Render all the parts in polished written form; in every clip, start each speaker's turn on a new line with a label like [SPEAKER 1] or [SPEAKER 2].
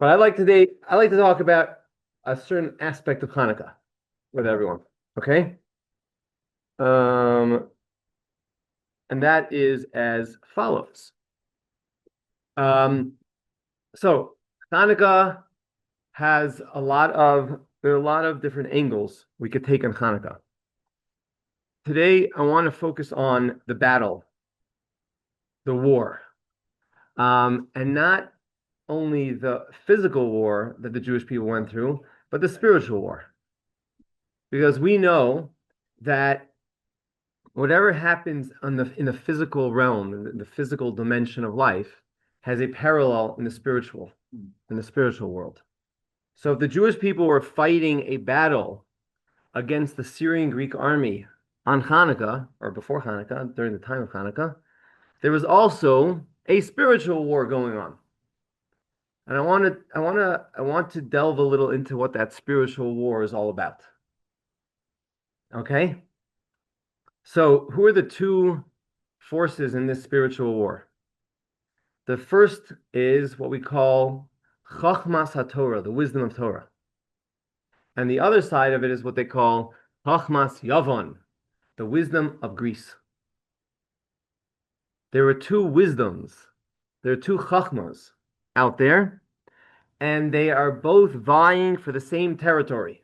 [SPEAKER 1] But I like to talk about a certain aspect of Hanukkah with everyone. Okay? Um, and that is as follows. Um, so Hanukkah has there are a lot of different angles we could take on Hanukkah. Today, I want to focus on the battle, the war, and not only the physical war that the Jewish people went through, but the spiritual war. Because we know that whatever happens in the physical realm, in the physical dimension of life, has a parallel in the spiritual world. So if the Jewish people were fighting a battle against the Syrian Greek army on Hanukkah or before Hanukkah, during the time of Hanukkah, there was also a spiritual war going on. And I want to delve a little into what that spiritual war is all about. Okay? So, who are the two forces in this spiritual war? The first is what we call Chochmat Torah, the wisdom of Torah. And the other side of it is what they call Chochmat Yavan, the wisdom of Greece. There are two wisdoms, there are two Chochmas out there, and they are both vying for the same territory.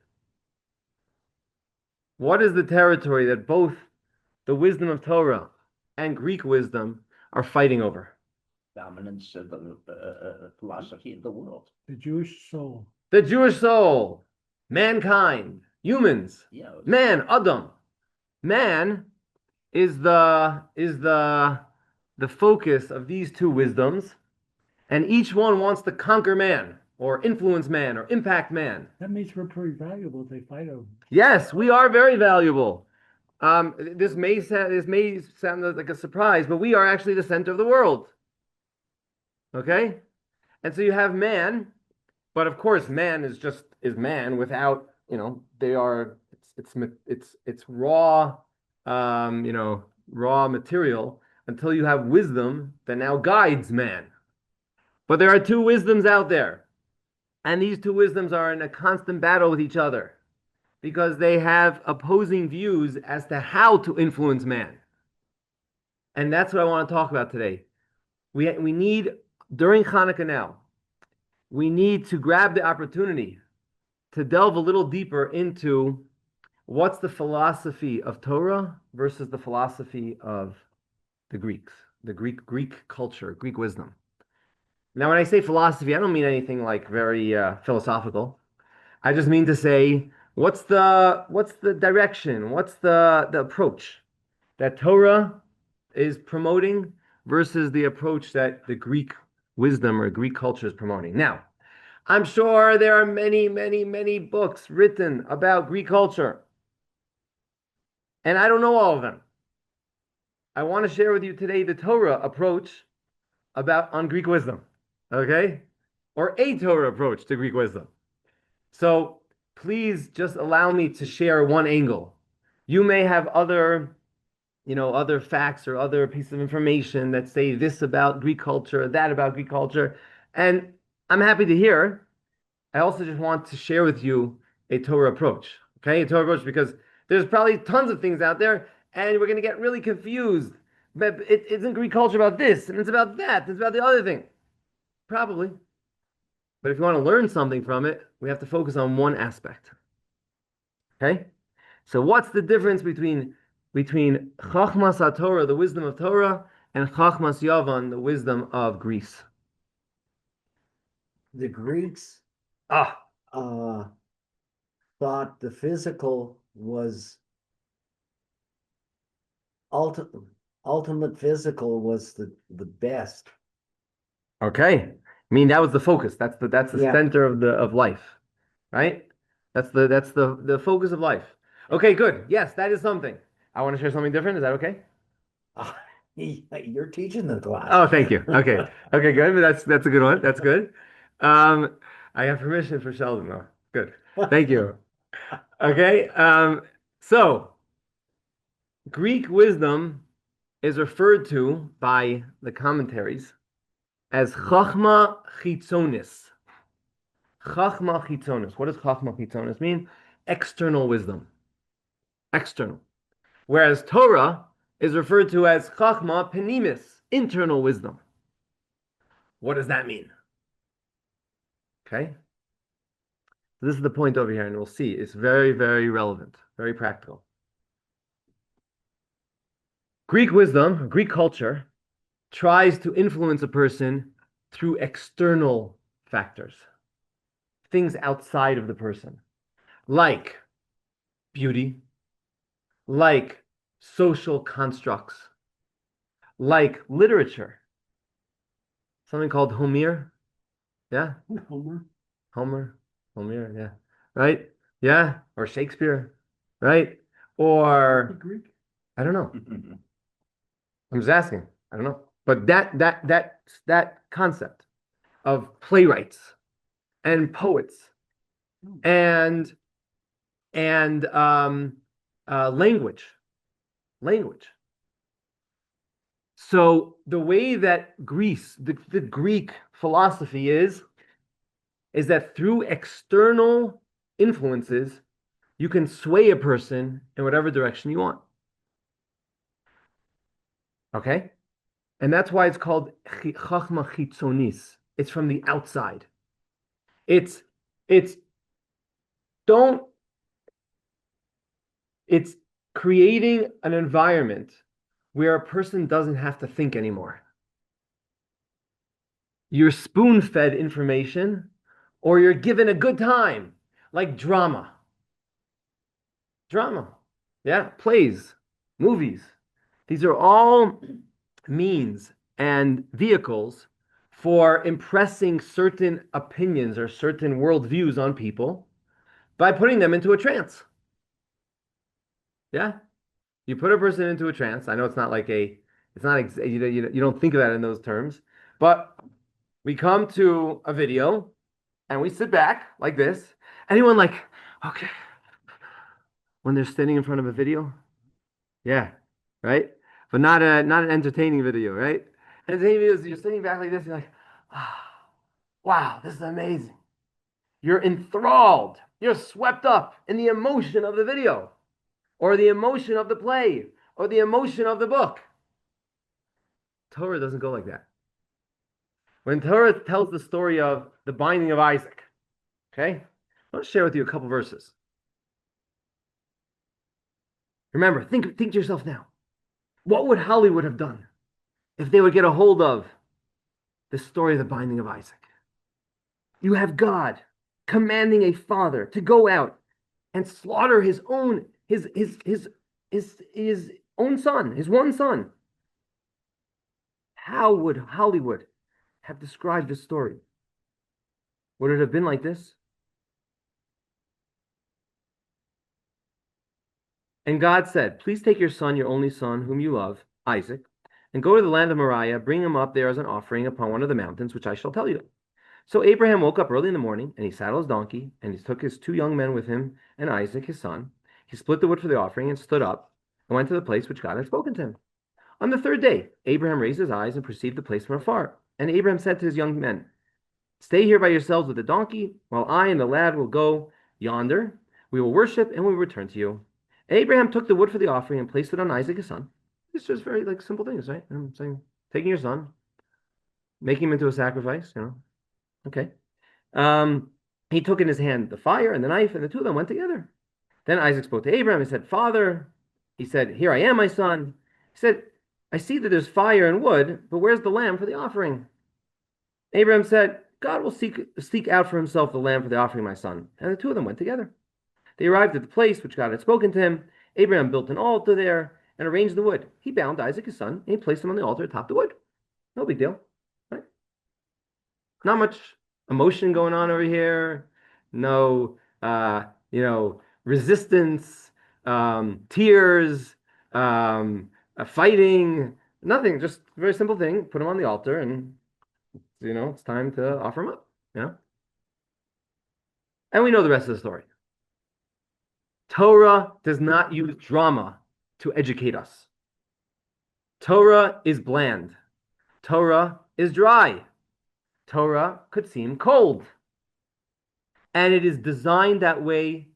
[SPEAKER 1] What is the territory that both the wisdom of Torah and Greek wisdom are fighting over?
[SPEAKER 2] Dominance of the philosophy of the world.
[SPEAKER 3] The Jewish soul.
[SPEAKER 1] The Jewish soul, mankind, humans,
[SPEAKER 2] Yeah.
[SPEAKER 1] man, Adam. Man is the focus of these two wisdoms, and each one wants to conquer man, or influence man, or impact man.
[SPEAKER 3] That means we're pretty valuable if they fight over.
[SPEAKER 1] Yes, we are very valuable. This may sound like a surprise, but we are actually the center of the world. Okay? And so you have man, but of course man is man without, it's raw, raw material until you have wisdom that now guides man. But there are two wisdoms out there, and these two wisdoms are in a constant battle with each other because they have opposing views as to how to influence man. And that's what I want to talk about today. We need, during Hanukkah now, we need to grab the opportunity to delve a little deeper into what's the philosophy of Torah versus the philosophy of the Greeks, the Greek culture, Greek wisdom. Now, when I say philosophy, I don't mean anything like very philosophical. I just mean to say, what's the direction? What's the approach that Torah is promoting versus the approach that the Greek wisdom or Greek culture is promoting? Now, I'm sure there are many, many, many books written about Greek culture, and I don't know all of them. I want to share with you today the Torah approach on Greek wisdom, okay? Or a Torah approach to Greek wisdom. So please just allow me to share one angle. You may have other facts or other pieces of information that say this about Greek culture, that about Greek culture, and I'm happy to hear. I also just want to share with you a Torah approach, okay? A Torah approach because there's probably tons of things out there, and we're going to get really confused. But it isn't Greek culture about this, and it's about that, it's about the other thing. Probably. But if you want to learn something from it, we have to focus on one aspect. Okay? So what's the difference between Chochmas Torah, the wisdom of Torah, and Chochmas Yavan, the wisdom of Greece?
[SPEAKER 4] The Greeks
[SPEAKER 1] Ah,
[SPEAKER 4] thought the physical was ultimate physical was the best.
[SPEAKER 1] okay. I mean that was the focus. That's the
[SPEAKER 4] Yeah.
[SPEAKER 1] center of life, right? That's the focus of life. Okay, good. Yes, that is something. I want to share something different. Is that okay?
[SPEAKER 4] You're teaching the class.
[SPEAKER 1] Oh, thank you. Okay. Okay, good. That's a good one. That's good. I have permission for Sheldon though. Good. Thank you. Okay. So Greek wisdom is referred to by the commentaries as Chochma Chitzonis. Chochma Chitzonis. What does Chochma Chitzonis mean? External wisdom. External. Whereas Torah is referred to as Chochma Penimis, internal wisdom. What does that mean? Okay? So this is the point over here, and we'll see. It's very, very relevant, very practical. Greek wisdom, Greek culture, tries to influence a person through external factors, things outside of the person, like beauty, like social constructs, like literature, something called Homer. Yeah? Homer, yeah. Right? Yeah? Or Shakespeare, right? Or,
[SPEAKER 3] Greek?
[SPEAKER 1] I don't know. I'm just asking. I don't know. But that concept of playwrights and poets and language. So the way that Greece, the Greek philosophy is that through external influences, you can sway a person in whatever direction you want. Okay? And that's why it's called Chochma Chitzonis. It's from the outside. It's don't it's creating an environment where a person doesn't have to think anymore. You're spoon-fed information, or you're given a good time, like drama. Drama. Yeah, plays, movies. These are all means and vehicles for impressing certain opinions or certain worldviews on people by putting them into a trance. Yeah? You put a person into a trance. I know it's not like it's not, you don't think of that in those terms, but we come to a video and we sit back like this. Anyone like, okay, when they're standing in front of a video? Yeah, right? But not an entertaining video, right? Entertaining videos, you're sitting back like this, you're like, ah, wow, this is amazing. You're enthralled. You're swept up in the emotion of the video, or the emotion of the play, or the emotion of the book. Torah doesn't go like that. When Torah tells the story of the binding of Isaac, okay? I want to share with you a couple verses. Remember, think to yourself now. What would Hollywood have done if they would get a hold of the story of the binding of Isaac? You have God commanding a father to go out and slaughter his own son, his one son. How would Hollywood have described this story? Would it have been like this? And God said, please take your son, your only son, whom you love, Isaac, and go to the land of Moriah, bring him up there as an offering upon one of the mountains, which I shall tell you. So Abraham woke up early in the morning, and he saddled his donkey, and he took his two young men with him, and Isaac, his son. He split the wood for the offering, and stood up, and went to the place which God had spoken to him. On the third day, Abraham raised his eyes and perceived the place from afar. And Abraham said to his young men, stay here by yourselves with the donkey, while I and the lad will go yonder. We will worship, and we will return to you. Abraham took the wood for the offering and placed it on Isaac, his son. It's just very simple things, right? I'm saying taking your son, making him into a sacrifice, Okay. He took in his hand the fire and the knife, and the two of them went together. Then Isaac spoke to Abraham and said, Father, he said, here I am, my son. He said, I see that there's fire and wood, but where's the lamb for the offering? Abraham said, God will seek out for himself the lamb for the offering, my son. And the two of them went together. They arrived at the place which God had spoken to him. Abraham built an altar there and arranged the wood. He bound Isaac, his son, and he placed him on the altar atop the wood. No big deal, right? Not much emotion going on over here. No, resistance, tears, fighting, nothing. Just a very simple thing. Put him on the altar, and it's time to offer him up. And we know the rest of the story. Torah does not use drama to educate us. Torah is bland. Torah is dry. Torah could seem cold. and it is designed that way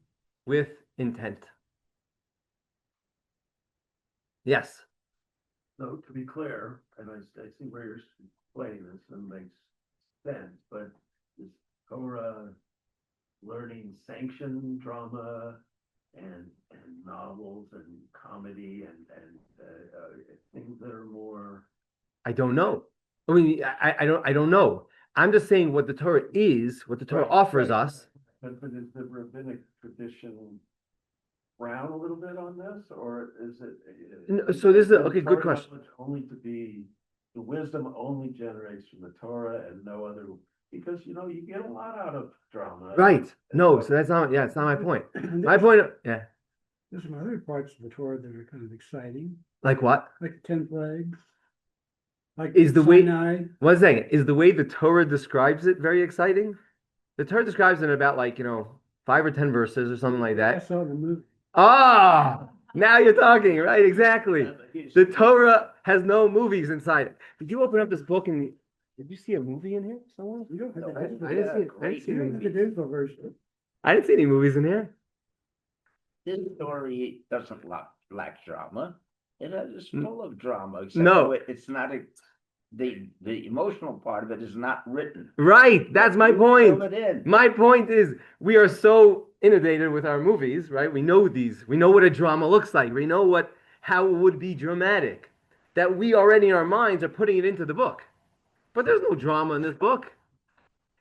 [SPEAKER 1] with intent. Yes.
[SPEAKER 2] So to be clear, and I see where you're explaining this and makes sense, but is Torah learning sanctioned drama and novels and comedy and things that are more?
[SPEAKER 1] I don't know. I mean, I don't know. I'm just saying what the Torah is, what the Torah offers us.
[SPEAKER 2] But is the rabbinic tradition frown a little bit on this, or is it?
[SPEAKER 1] So this is
[SPEAKER 2] the
[SPEAKER 1] okay. Good
[SPEAKER 2] Torah
[SPEAKER 1] question.
[SPEAKER 2] knowledge only to be, the wisdom only generates from the Torah and no other, because you get a lot out of drama.
[SPEAKER 1] Right. No, so that's not, yeah, it's not my point. My point, yeah.
[SPEAKER 3] There's some other parts of the Torah that are kind of exciting,
[SPEAKER 1] Like what?
[SPEAKER 3] like the 10 plagues. Like
[SPEAKER 1] Is the way,
[SPEAKER 3] Sinai.
[SPEAKER 1] 1 second, is the way the Torah describes it very exciting? The Torah describes it in about 5 or 10 verses or something like
[SPEAKER 3] I
[SPEAKER 1] that.
[SPEAKER 3] saw the movie.
[SPEAKER 1] Ah, now you're talking, right? Exactly. The Torah has no movies inside it. Did you open up this book and did you see a movie in here somewhere?
[SPEAKER 3] You don't have
[SPEAKER 2] No,
[SPEAKER 3] the
[SPEAKER 1] I
[SPEAKER 3] digital-
[SPEAKER 1] didn't see it. I didn't see
[SPEAKER 3] you don't
[SPEAKER 1] any.
[SPEAKER 3] have the digital version.
[SPEAKER 1] I didn't see any movies in here.
[SPEAKER 2] This story doesn't lack drama. It's full of drama. Except
[SPEAKER 1] No.
[SPEAKER 2] it's not the emotional part of it is not written.
[SPEAKER 1] Right, that's my
[SPEAKER 2] You
[SPEAKER 1] point.
[SPEAKER 2] fill it in.
[SPEAKER 1] My point is we are so inundated with our movies, right? We know these. We know what a drama looks like. We know how it would be dramatic. That we already in our minds are putting it into the book. But there's no drama in this book.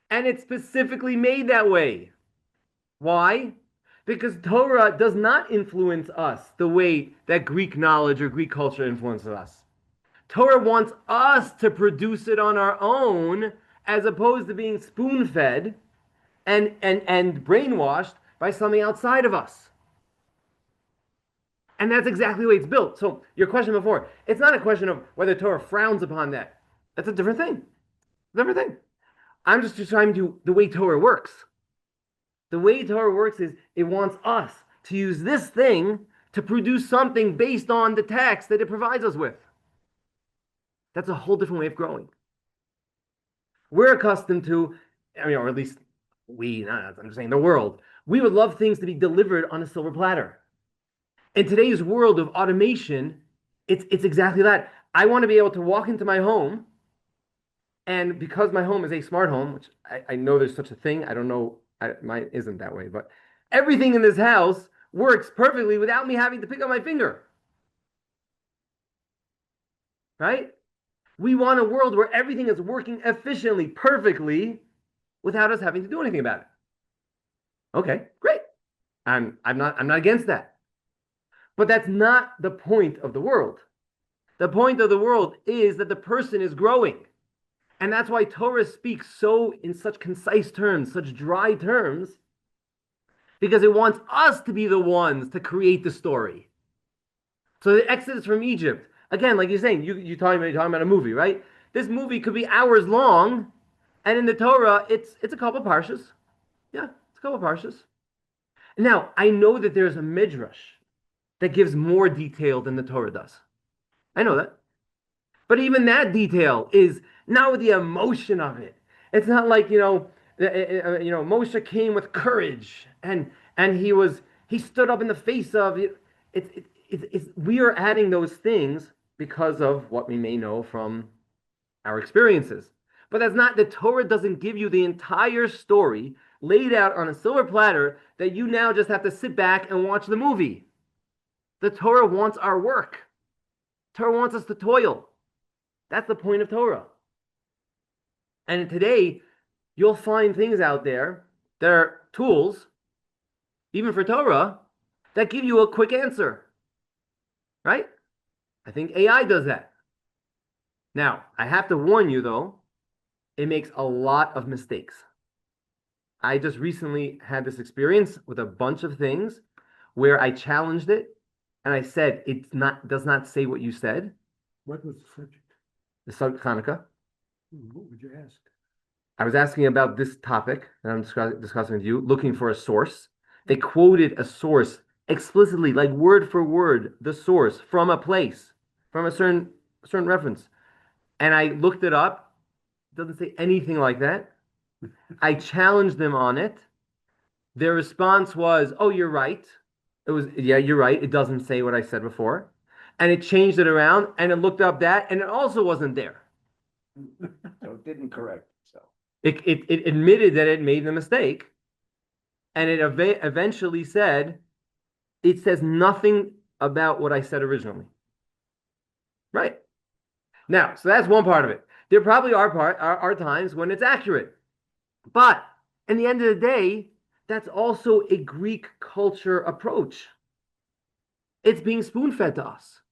[SPEAKER 1] And it's specifically made that way. Why? Because Torah does not influence us the way that Greek knowledge or Greek culture influences us. Torah wants us to produce it on our own as opposed to being spoon-fed and brainwashed by something outside of us. And that's exactly the way it's built. So your question before, it's not a question of whether Torah frowns upon that. That's a different thing. Different thing. I'm just describing to you the way Torah works. The way Torah works is it wants us to use this thing to produce something based on the text that it provides us with. That's a whole different way of growing. We're accustomed to, or at least I'm just saying the world, we would love things to be delivered on a silver platter. In today's world of automation, it's exactly that. I want to be able to walk into my home, and because my home is a smart home, which I know there's such a thing, I don't know, mine isn't that way, but everything in this house works perfectly without me having to pick up my finger. Right? We want a world where everything is working efficiently, perfectly, without us having to do anything about it. Okay, great. I'm not against that. But that's not the point of the world. The point of the world is that the person is growing. And that's why Torah speaks in such concise terms, such dry terms, because it wants us to be the ones to create the story. So the Exodus from Egypt, again, like you're saying, you're talking about a movie, right? This movie could be hours long, and in the Torah, it's a couple parshas. Yeah, it's a couple parshas. Now, I know that there's a midrash that gives more detail than the Torah does. I know that. But even that detail is not with the emotion of it. It's not like, Moshe came with courage and he stood up in the face of it. We are adding those things because of what we may know from our experiences. But that's not, the Torah doesn't give you the entire story laid out on a silver platter that you now just have to sit back and watch the movie. The Torah wants our work. Torah wants us to toil. That's the point of Torah. And today, you'll find things out there that are tools, even for Torah, that give you a quick answer. Right? I think AI does that. Now, I have to warn you, though, it makes a lot of mistakes. I just recently had this experience with a bunch of things where I challenged it and I said, does not say what you said.
[SPEAKER 3] What was the subject?
[SPEAKER 1] The subject Hanukkah.
[SPEAKER 3] What would you ask?
[SPEAKER 1] I was asking about this topic that I'm discussing with you, looking for a source. They quoted a source explicitly, like word for word, the source from a place, from a certain reference. And I looked it up. It doesn't say anything like that. I challenged them on it. Their response was, "Oh, you're right." It was, "Yeah, you're right. It doesn't say what I said before." And it changed it around and it looked up that and it also wasn't there.
[SPEAKER 2] So it didn't correct itself.
[SPEAKER 1] It admitted that it made the mistake and it eventually said, it says nothing about what I said originally. Right. Now, so that's one part of it. There probably are times when it's accurate. But in the end of the day, that's also a Greek culture approach. It's being spoon-fed to us.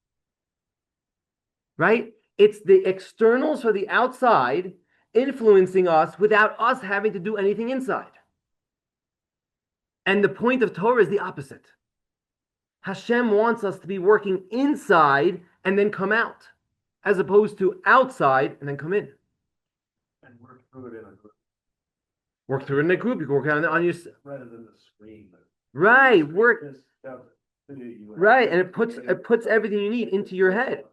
[SPEAKER 1] Right? It's the externals or the outside influencing us without us having to do anything inside. And the point of Torah is the opposite. Hashem wants us to be working inside and then come out, as opposed to outside and then come in.
[SPEAKER 2] And work through it in a group.
[SPEAKER 1] Work through it in a group. You can work on your
[SPEAKER 2] Rather than the screen.
[SPEAKER 1] right. Work
[SPEAKER 2] Just does it.
[SPEAKER 1] right, and it puts everything you need into your head.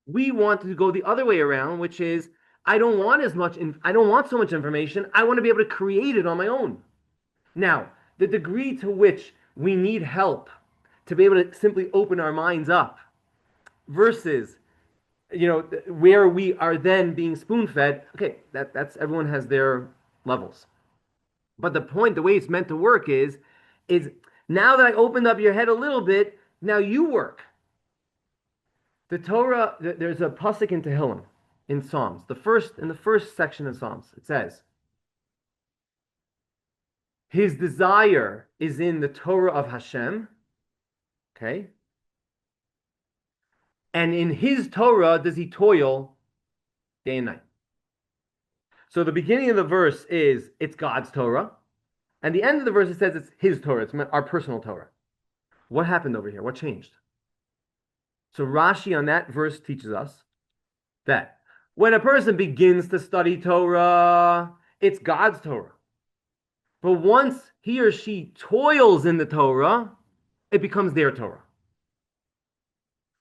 [SPEAKER 1] We want to go the other way around, which is I don't want so much information. I want to be able to create it on my own. Now, the degree to which we need help to be able to simply open our minds up versus where we are then being spoon-fed, okay, that's everyone has their levels. But the point, the way it's meant to work is now that I opened up your head a little bit, now you work. The Torah, there's a pasuk in Tehillim, in Psalms, in the first section of Psalms, it says, his desire is in the Torah of Hashem, okay? And in his Torah does he toil day and night. So the beginning of the verse is, it's God's Torah. And the end of the verse, it says it's his Torah. It's our personal Torah. What happened over here? What changed? So Rashi on that verse teaches us that when a person begins to study Torah, it's God's Torah. But once he or she toils in the Torah, it becomes their Torah.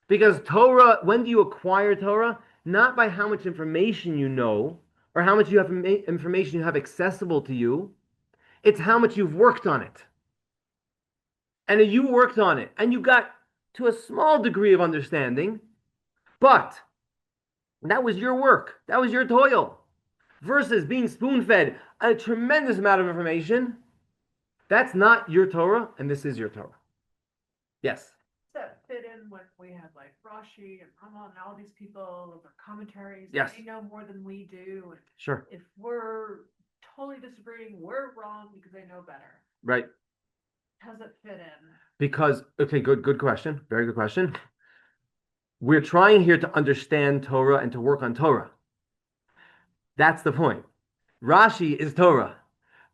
[SPEAKER 1] Because Torah, when do you acquire Torah? Not by how much information you know or how much information you have accessible to you. It's how much you've worked on it. And you worked on it and you got to a small degree of understanding, but that was your work. That was your toil. Versus being spoon-fed a tremendous amount of information. That's not your Torah, and this is your Torah. Yes?
[SPEAKER 5] That fit in when we had like Rashi and Rama and all these people with their commentaries.
[SPEAKER 1] Yes.
[SPEAKER 5] They know more than we do. And
[SPEAKER 1] Sure.
[SPEAKER 5] if we're totally disagreeing, we're wrong because they know better.
[SPEAKER 1] Right.
[SPEAKER 5] How does it fit in?
[SPEAKER 1] Because, okay, good question. Very good question. We're trying here to understand Torah and to work on Torah. That's the point. Rashi is Torah.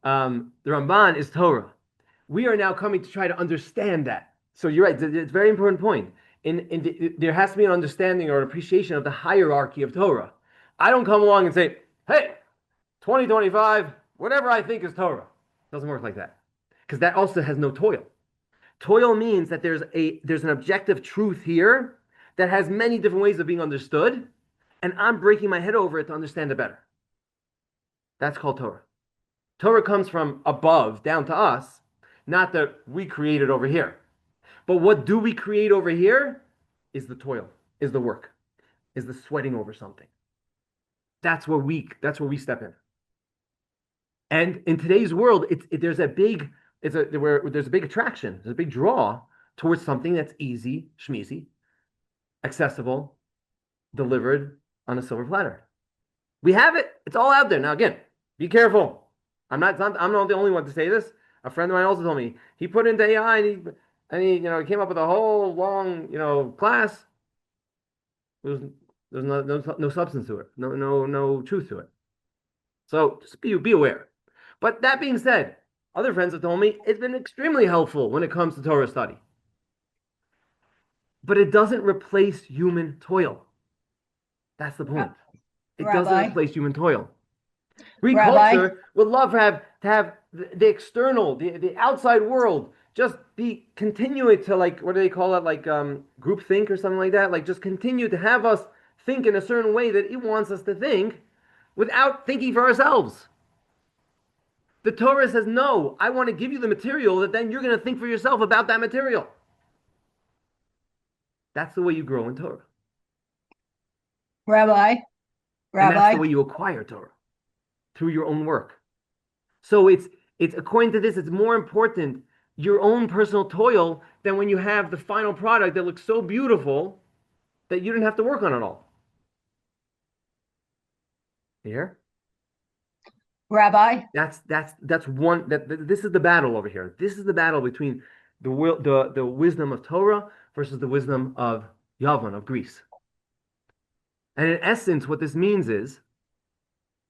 [SPEAKER 1] The Ramban is Torah. We are now coming to try to understand that. So you're right. It's a very important point. There has to be an understanding or an appreciation of the hierarchy of Torah. I don't come along and say, hey, 2025, whatever I think is Torah. It doesn't work like that. Because that also has no toil. Toil means that there's an objective truth here that has many different ways of being understood, and I'm breaking my head over it to understand it better. That's called Torah. Torah comes from above down to us, not that we create it over here. But what do we create over here is the toil, is the work, is the sweating over something. That's where we step in. And in today's world, there's a big attraction, there's a big draw towards something that's easy, schmeezy, accessible, delivered on a silver platter. We have it. It's all out there. Now, again, be careful. I'm not the only one to say this. A friend of mine also told me he put into AI and he came up with a whole long class. There's no substance to it. No truth to it. So just be aware. But that being said, other friends have told me it's been extremely helpful when it comes to Torah study. But it doesn't replace human toil. That's the point. It doesn't replace human toil. Greek culture would love to have the external, the outside world just be continuing to, like, what do they call it, like group think or something like that, like just continue to have us think in a certain way that it wants us to think without thinking for ourselves. The Torah says, no, I want to give you the material that then you're going to think for yourself about that material. That's the way you grow in Torah.
[SPEAKER 6] Rabbi,
[SPEAKER 1] And that's the
[SPEAKER 6] Rabbi,
[SPEAKER 1] way you acquire Torah, through your own work. So it's according to this, it's more important your own personal toil than when you have the final product that looks so beautiful that you didn't have to work on it all. You hear?
[SPEAKER 6] Rabbi,
[SPEAKER 1] That's one this is the battle over here. This is the battle between the wisdom of Torah versus the wisdom of Yavan, of Greece. And in essence, what this means is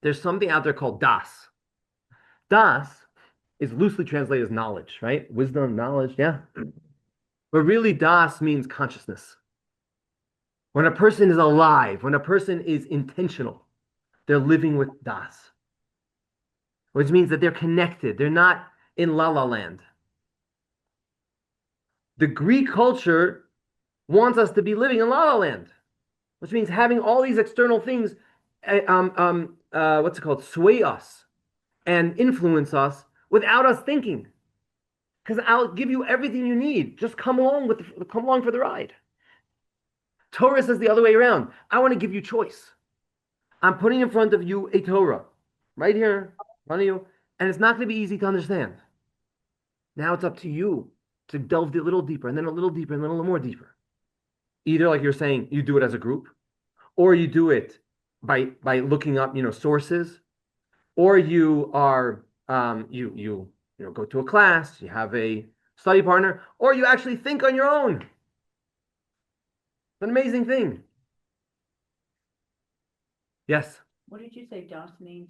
[SPEAKER 1] there's something out there called das. Das is loosely translated as knowledge, right? Wisdom, knowledge, yeah. But really, das means consciousness. When a person is alive, when a person is intentional, they're living with das, which means that they're connected. They're not in la la land. The Greek culture wants us to be living in la la land, which means having all these external things, what's it called, sway us and influence us without us thinking. Because I'll give you everything you need. Just come along for the ride. Torah says the other way around. I want to give you choice. I'm putting in front of you a Torah, right here in front of you, and it's not going to be easy to understand. Now it's up to you to delve a little deeper, and then a little deeper, and then a little more deeper. Either, like you're saying, you do it as a group, or you do it by looking up, sources, or you are you go to a class, you have a study partner, or you actually think on your own. It's an amazing thing. Yes.
[SPEAKER 7] What did you say Das means?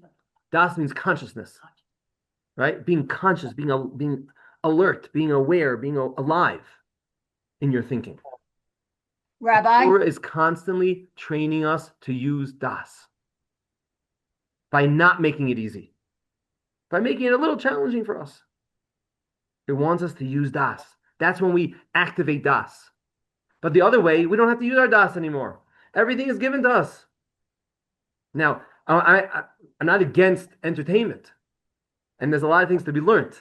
[SPEAKER 1] Das means consciousness, right? Being conscious, being alert, being aware, being alive in your thinking.
[SPEAKER 6] Rabbi,
[SPEAKER 1] Torah is constantly training us to use das by not making it easy, by making it a little challenging for us. It wants us to use das. That's when we activate das. But the other way, we don't have to use our das anymore. Everything is given to us. Now, I'm not against entertainment, and there's a lot of things to be learned.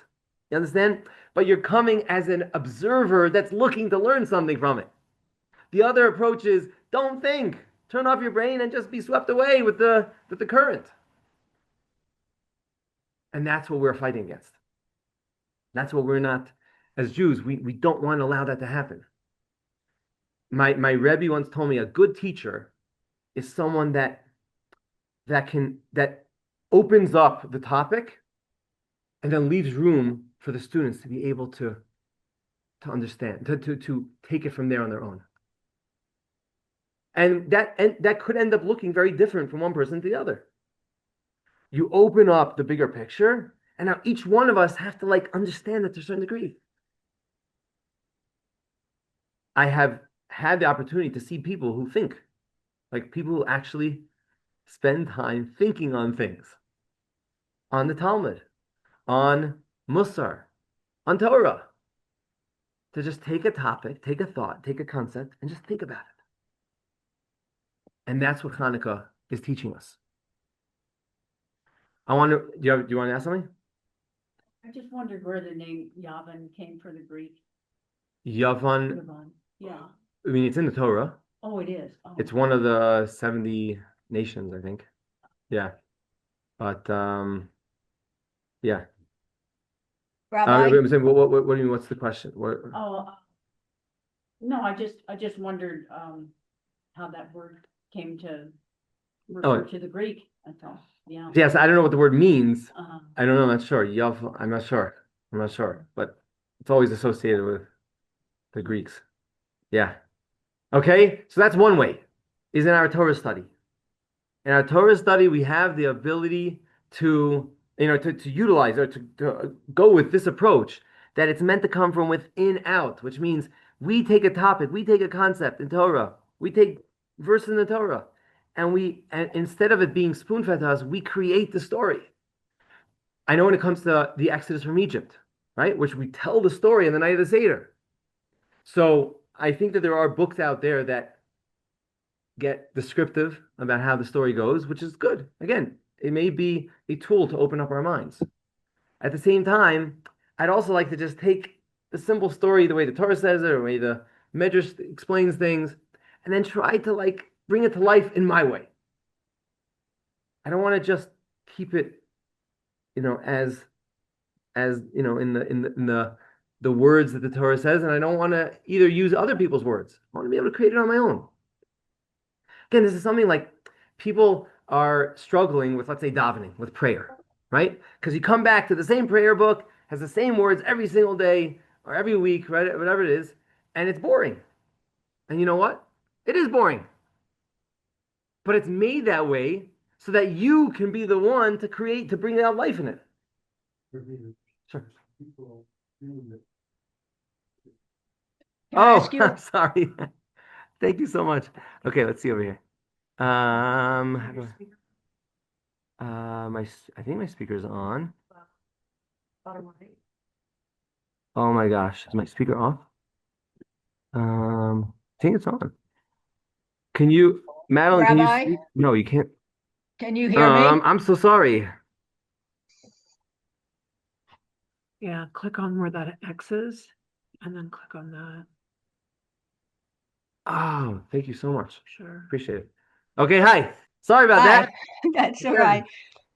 [SPEAKER 1] You understand? But you're coming as an observer that's looking to learn something from it. The other approach is don't think, turn off your brain, and just be swept away with the current. And that's what we're fighting against. That's what we're not, as Jews, we don't want to allow that to happen. My Rebbe once told me a good teacher is someone that opens up the topic and then leaves room for the students to be able to understand, to take it from there on their own. And that could end up looking very different from one person to the other. You open up the bigger picture, and now each one of us have to understand it to a certain degree. I have had the opportunity to see people who think, like people who actually spend time thinking on things, on the Talmud, on Musar, on Torah, to just take a topic, take a thought, take a concept, and just think about it. And that's what Hanukkah is teaching us. Do you want to ask something?
[SPEAKER 7] I just wondered where the name Yavan came from the Greek.
[SPEAKER 1] Yavan,
[SPEAKER 7] Yavan. Yeah.
[SPEAKER 1] I mean, it's in the Torah.
[SPEAKER 7] Oh, it is. Oh.
[SPEAKER 1] It's one of the 70 nations, I think. Yeah. But, yeah.
[SPEAKER 6] Rabbi,
[SPEAKER 1] I'm saying, what do you mean? What's the question?
[SPEAKER 7] Oh, no, I just wondered how that word came to refer to the Greek. That's all. Yeah.
[SPEAKER 1] Yes, I don't know what the word means.
[SPEAKER 7] Uh-huh.
[SPEAKER 1] I don't know. I'm not sure. I'm not sure. I'm not sure. But it's always associated with the Greeks. Yeah. Okay. So that's one way, is in our Torah study. In our Torah study, we have the ability to utilize or to go with this approach that it's meant to come from within out, which means we take a topic, we take a concept in Torah, we take verse in the Torah, and instead of it being spoon-fed to us, we create the story. I know when it comes to the Exodus from Egypt, right, which we tell the story on the night of the Seder. So I think that there are books out there that get descriptive about how the story goes, which is good. Again, it may be a tool to open up our minds. At the same time, I'd also like to just take the simple story, the way the Torah says it, or the way the Midrash explains things, and then try to like bring it to life in my way. I don't want to just keep it, as in the words that the Torah says, and I don't want to either use other people's words. I want to be able to create it on my own. Again, this is something like people are struggling with, let's say, davening, with prayer, right? Because you come back to the same prayer book, has the same words every single day or every week, right? Whatever it is, and it's boring. And you know what? It is boring. But it's made that way so that you can be the one to bring out life in it. Sure.
[SPEAKER 6] Can I ask you,
[SPEAKER 1] I'm sorry. Thank you so much. Okay, let's see over here. How do I think my speaker's on.
[SPEAKER 5] Bottom right.
[SPEAKER 1] Oh my gosh, is my speaker off? I think it's on. Can you, Madeline, can you
[SPEAKER 6] Rabbi,
[SPEAKER 1] speak? No, you can't.
[SPEAKER 6] can you hear me?
[SPEAKER 1] I'm so sorry.
[SPEAKER 5] Yeah, click on where that X is, and then click on that.
[SPEAKER 1] Oh, thank you so much.
[SPEAKER 5] Sure.
[SPEAKER 1] Appreciate it. Okay, hi. Sorry about
[SPEAKER 6] Hi,
[SPEAKER 1] that.
[SPEAKER 6] that's all
[SPEAKER 1] Sure.
[SPEAKER 6] right.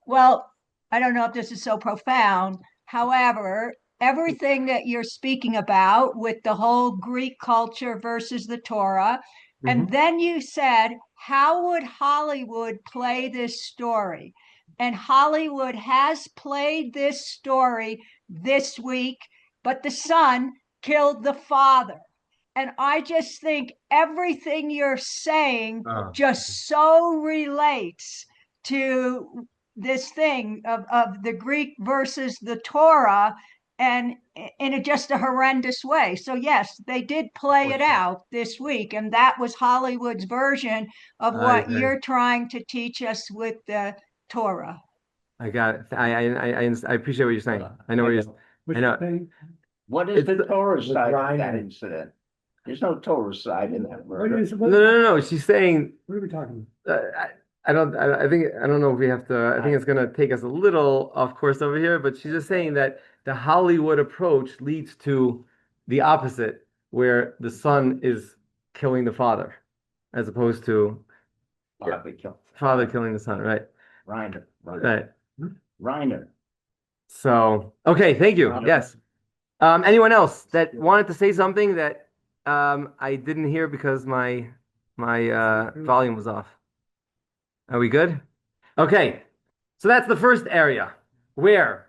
[SPEAKER 6] Well, I don't know if this is so profound. However, everything that you're speaking about with the whole Greek culture versus the Torah, and
[SPEAKER 1] Mhm.
[SPEAKER 6] then you said, how would Hollywood play this story? And Hollywood has played this story this week, but the son killed the father. And I just think everything you're saying
[SPEAKER 1] Oh.
[SPEAKER 6] just so relates to this thing of the Greek versus the Torah, and in just a horrendous way. So yes, they did play it out this week, and that was Hollywood's version of what you're trying to teach us with the Torah.
[SPEAKER 1] I got it. I appreciate what you're saying. I know what you're.
[SPEAKER 3] Which
[SPEAKER 1] I know.
[SPEAKER 3] thing?
[SPEAKER 2] What is
[SPEAKER 1] It's
[SPEAKER 2] the
[SPEAKER 1] the-
[SPEAKER 2] Torah
[SPEAKER 4] the
[SPEAKER 2] side of that
[SPEAKER 4] grinding.
[SPEAKER 2] incident? There's no Torah side in that
[SPEAKER 3] What
[SPEAKER 2] murder.
[SPEAKER 3] is,
[SPEAKER 1] No,
[SPEAKER 3] what,
[SPEAKER 1] no, no. She's saying.
[SPEAKER 3] what are we talking
[SPEAKER 1] I don't. I think. I don't know if we have to. I think it's gonna take us a little off course over here. But she's just saying that the Hollywood approach leads to the opposite, where the son is killing the father, as opposed to
[SPEAKER 2] Father killed.
[SPEAKER 1] father killing the son. Right.
[SPEAKER 2] Reiner.
[SPEAKER 1] Right.
[SPEAKER 2] Reiner.
[SPEAKER 1] So okay. Thank you. Yes. Anyone else that wanted to say something that I didn't hear because my volume was off? Are we good? Okay. So that's the first area where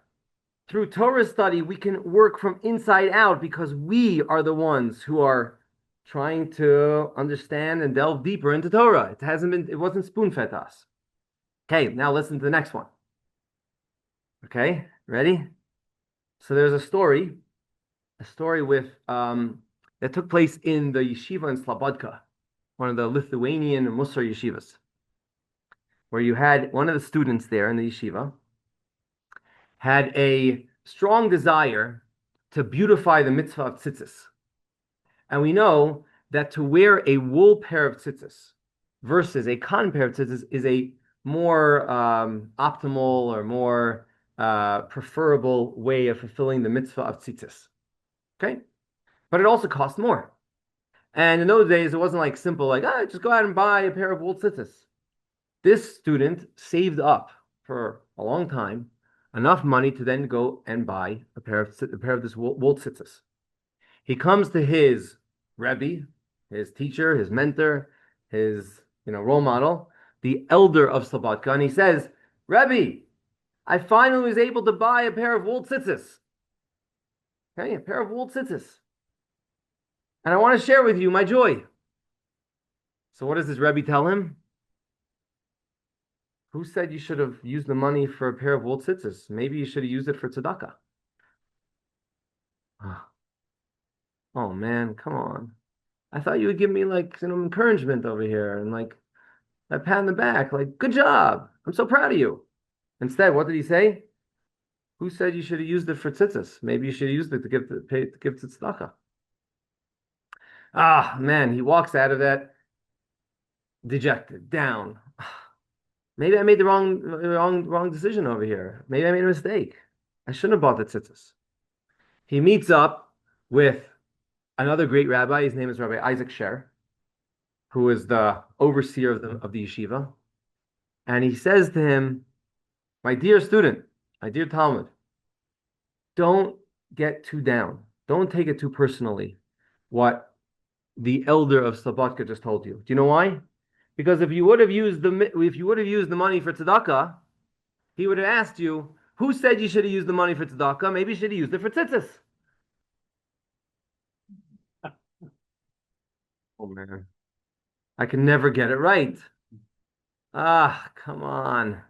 [SPEAKER 1] through Torah study we can work from inside out because we are the ones who are trying to understand and delve deeper into Torah. It wasn't spoon-fed to us. Okay, now listen to the next one. Okay, ready? So there's a story with that took place in the yeshiva in Slobodka, one of the Lithuanian Musar yeshivas, where you had one of the students there in the yeshiva had a strong desire to beautify the mitzvah of tzitzis. And we know that to wear a wool pair of tzitzis versus a cotton pair of tzitzis is a more optimal or more preferable way of fulfilling the mitzvah of tzitzis. Okay? But it also costs more. And in those days, it wasn't like simple, like, just go out and buy a pair of wool tzitzis. This student saved up for a long time enough money to then go and buy a pair of this wool tzitzis. He comes to his rabbi, his teacher, his mentor, his role model, the elder of Slobodka, and he says, Rabbi, I finally was able to buy a pair of wool tzitzis. Okay, a pair of wool tzitzis. And I want to share with you my joy. So what does this Rebbe tell him? Who said you should have used the money for a pair of wool tzitzis? Maybe you should have used it for tzedakah. Oh man, come on. I thought you would give me encouragement over here and a pat on the back, like, good job. I'm so proud of you. Instead, what did he say? Who said you should have used it for tzitzis? Maybe you should have used it to give to tzedakah. Ah, man, he walks out of that dejected, down. Maybe I made the wrong decision over here. Maybe I made a mistake. I shouldn't have bought the tzitzis. He meets up with another great rabbi. His name is Rabbi Isaac Sher, who is the overseer of the yeshiva. And he says to him, my dear student, my dear Talmud, don't get too down. Don't take it too personally what the elder of Slobodka just told you. Do you know why? Because if you would have used the money for tzedakah, he would have asked you, who said you should have used the money for tzedakah? Maybe you should have used it for tzitzis. Oh man, I can never get it right. Ah, come on.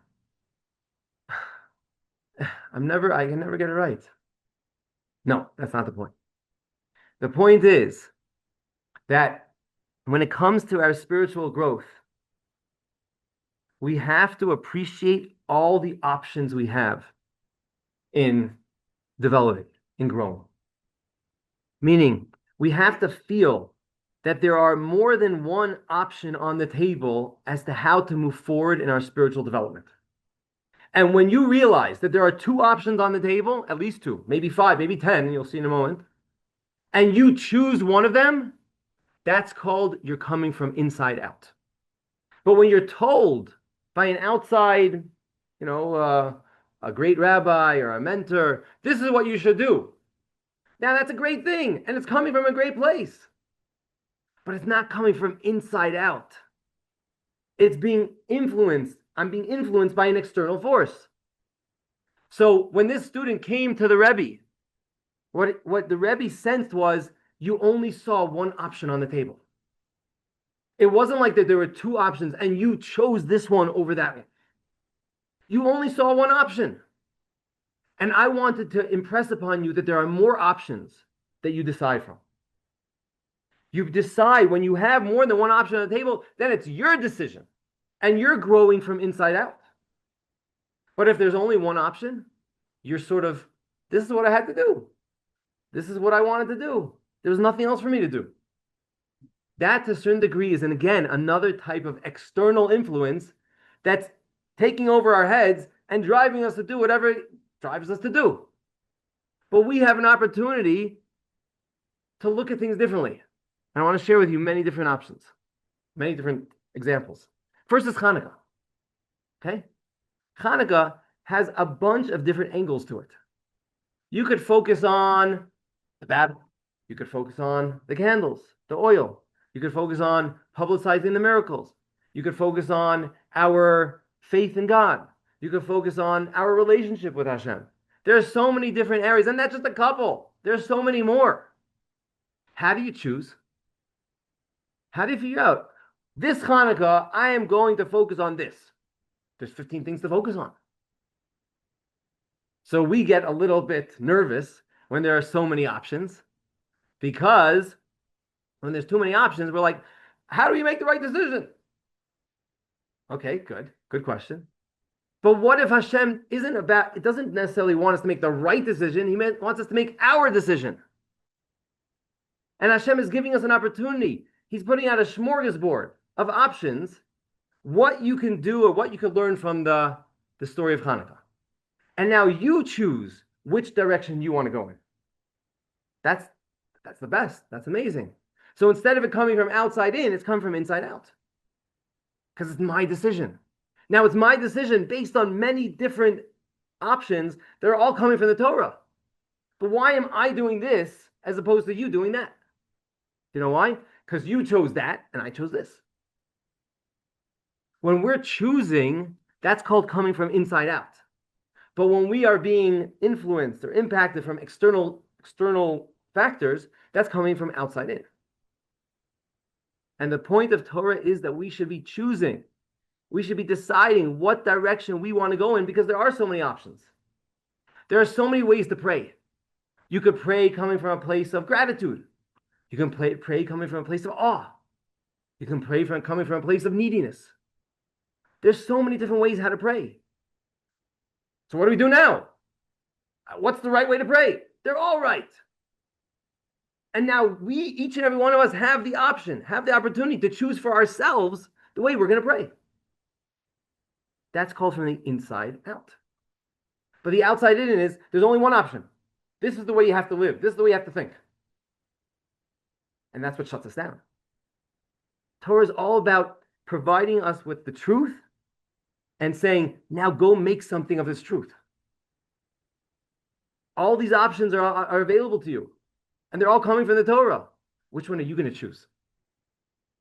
[SPEAKER 1] I can never get it right. No, that's not the point. The point is that when it comes to our spiritual growth, we have to appreciate all the options we have in developing, in growing. Meaning, we have to feel that there are more than one option on the table as to how to move forward in our spiritual development. And when you realize that there are two options on the table, at least two, maybe 5, maybe 10, you'll see in a moment, and you choose one of them, that's called you're coming from inside out. But when you're told by an outside, a great rabbi or a mentor, this is what you should do. Now that's a great thing, and it's coming from a great place. But it's not coming from inside out. It's being influenced. I'm being influenced by an external force. So when this student came to the Rebbe, what the Rebbe sensed was you only saw one option on the table. It wasn't like that there were two options and you chose this one over that one. You only saw one option. And I wanted to impress upon you that there are more options that you decide from. You decide when you have more than one option on the table, then it's your decision. And you're growing from inside out. But if there's only one option, you're sort of, this is what I had to do. This is what I wanted to do. There was nothing else for me to do. That, to a certain degree, is, and again, another type of external influence that's taking over our heads and driving us to do whatever it drives us to do. But we have an opportunity to look at things differently. And I want to share with you many different options, many different examples. First is Hanukkah. Okay? Hanukkah has a bunch of different angles to it. You could focus on the battle. You could focus on the candles, the oil. You could focus on publicizing the miracles. You could focus on our faith in God. You could focus on our relationship with Hashem. There are so many different areas, and that's just a couple. There's so many more. How do you choose? How do you figure out, this Hanukkah, I am going to focus on this? There's 15 things to focus on. So we get a little bit nervous when there are so many options, because when there's too many options, we're like, how do we make the right decision? Okay, good question. But what if Hashem it doesn't necessarily want us to make the right decision, He wants us to make our decision. And Hashem is giving us an opportunity. He's putting out a smorgasbord of options, what you can do or what you could learn from the story of Hanukkah. And now you choose which direction you want to go in. That's the best. That's amazing. So instead of it coming from outside in, it's come from inside out. Because it's my decision. Now it's my decision based on many different options that are all coming from the Torah. But why am I doing this as opposed to you doing that? You know why? Because you chose that and I chose this. When we're choosing, that's called coming from inside out. But when we are being influenced or impacted from external factors, that's coming from outside in. And the point of Torah is that we should be choosing. We should be deciding what direction we want to go in, because there are so many options. There are so many ways to pray. You could pray coming from a place of gratitude. You can pray coming from a place of awe. You can pray coming from a place of neediness. There's so many different ways how to pray. So what do we do now? What's the right way to pray? They're all right. And now each and every one of us have the option, have the opportunity to choose for ourselves the way we're going to pray. That's called from the inside out. But the outside in is there's only one option. This is the way you have to live. This is the way you have to think. And that's what shuts us down. Torah is all about providing us with the truth and saying, now go make something of this truth. All these options are available to you. And they're all coming from the Torah. Which one are you going to choose?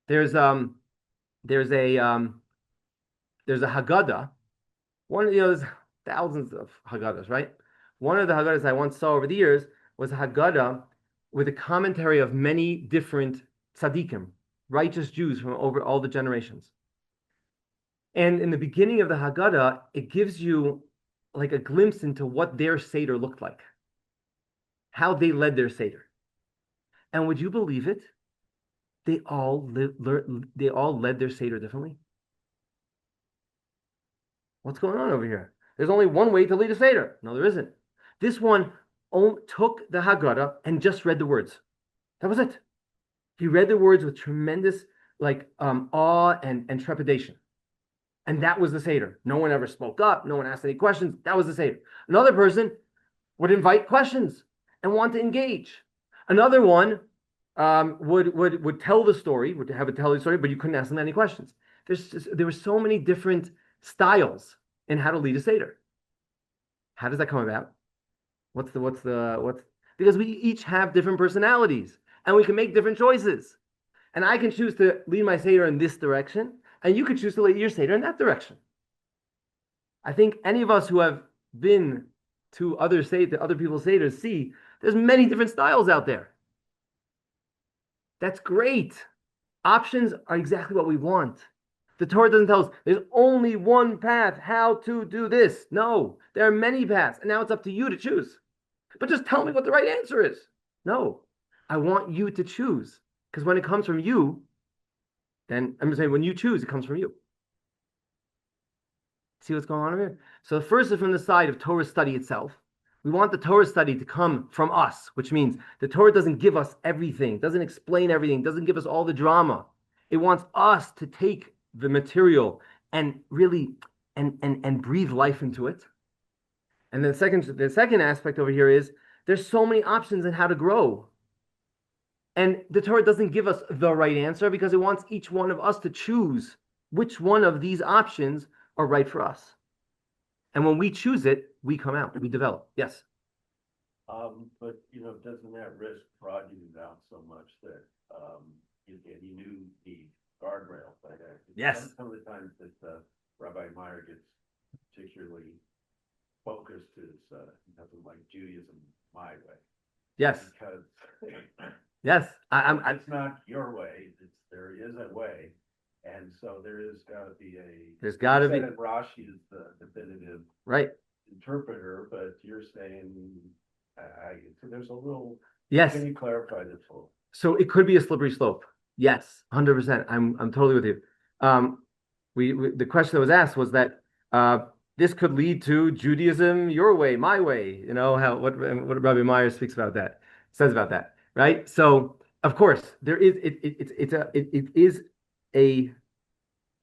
[SPEAKER 1] There's a Haggadah. There's thousands of Haggadahs, right? One of the Haggadahs I once saw over the years was a Haggadah with a commentary of many different tzaddikim, righteous Jews from over all the generations. And in the beginning of the Haggadah, it gives you like a glimpse into what their Seder looked like, how they led their Seder. And would you believe it? They all led their Seder differently. What's going on over here? There's only one way to lead a Seder. No, there isn't. This one took the Haggadah and just read the words. That was it. He read the words with tremendous awe and trepidation. And that was the Seder. No one ever spoke up. No one asked any questions. That was the Seder. Another person would invite questions and want to engage. Another one would tell the story, would have a tell the story, but you couldn't ask them any questions. There were so many different styles in how to lead a Seder. How does that come about? Because we each have different personalities and we can make different choices. And I can choose to lead my Seder in this direction, and you could choose to lead your Seder in that direction. I think any of us who have been to other people's Seders see there's many different styles out there. That's great. Options are exactly what we want. The Torah doesn't tell us there's only one path how to do this. No, there are many paths, and now it's up to you to choose. But just tell me what the right answer is. No, I want you to choose, because when it comes from you, then I'm saying when you choose, it comes from you. See what's going on here? So the first is from the side of Torah study itself. We want the Torah study to come from us, which means the Torah doesn't give us everything, doesn't explain everything, doesn't give us all the drama. It wants us to take the material and really and breathe life into it. And then the second aspect over here is there's so many options in how to grow. And the Torah doesn't give us the right answer because it wants each one of us to choose which one of these options are right for us. And when we choose it, we come out, we develop. Yes.
[SPEAKER 2] But doesn't that risk broadening it out so much that you need guardrails?
[SPEAKER 1] Yes.
[SPEAKER 2] Some of the times that Rabbi Meyer gets particularly focused is nothing like Judaism my way.
[SPEAKER 1] Yes.
[SPEAKER 2] Because
[SPEAKER 1] yes.
[SPEAKER 2] it's not your way. There is a way. And so there's got to be Rashi is the definitive
[SPEAKER 1] right
[SPEAKER 2] interpreter, but you're saying so there's a little.
[SPEAKER 1] Yes.
[SPEAKER 2] Can you clarify this a little?
[SPEAKER 1] So it could be a slippery slope. Yes, 100%. I'm totally with you. The question that was asked was that this could lead to Judaism your way, my way. What Rabbi Meyer speaks about that, says about that, right? So of course there is it is I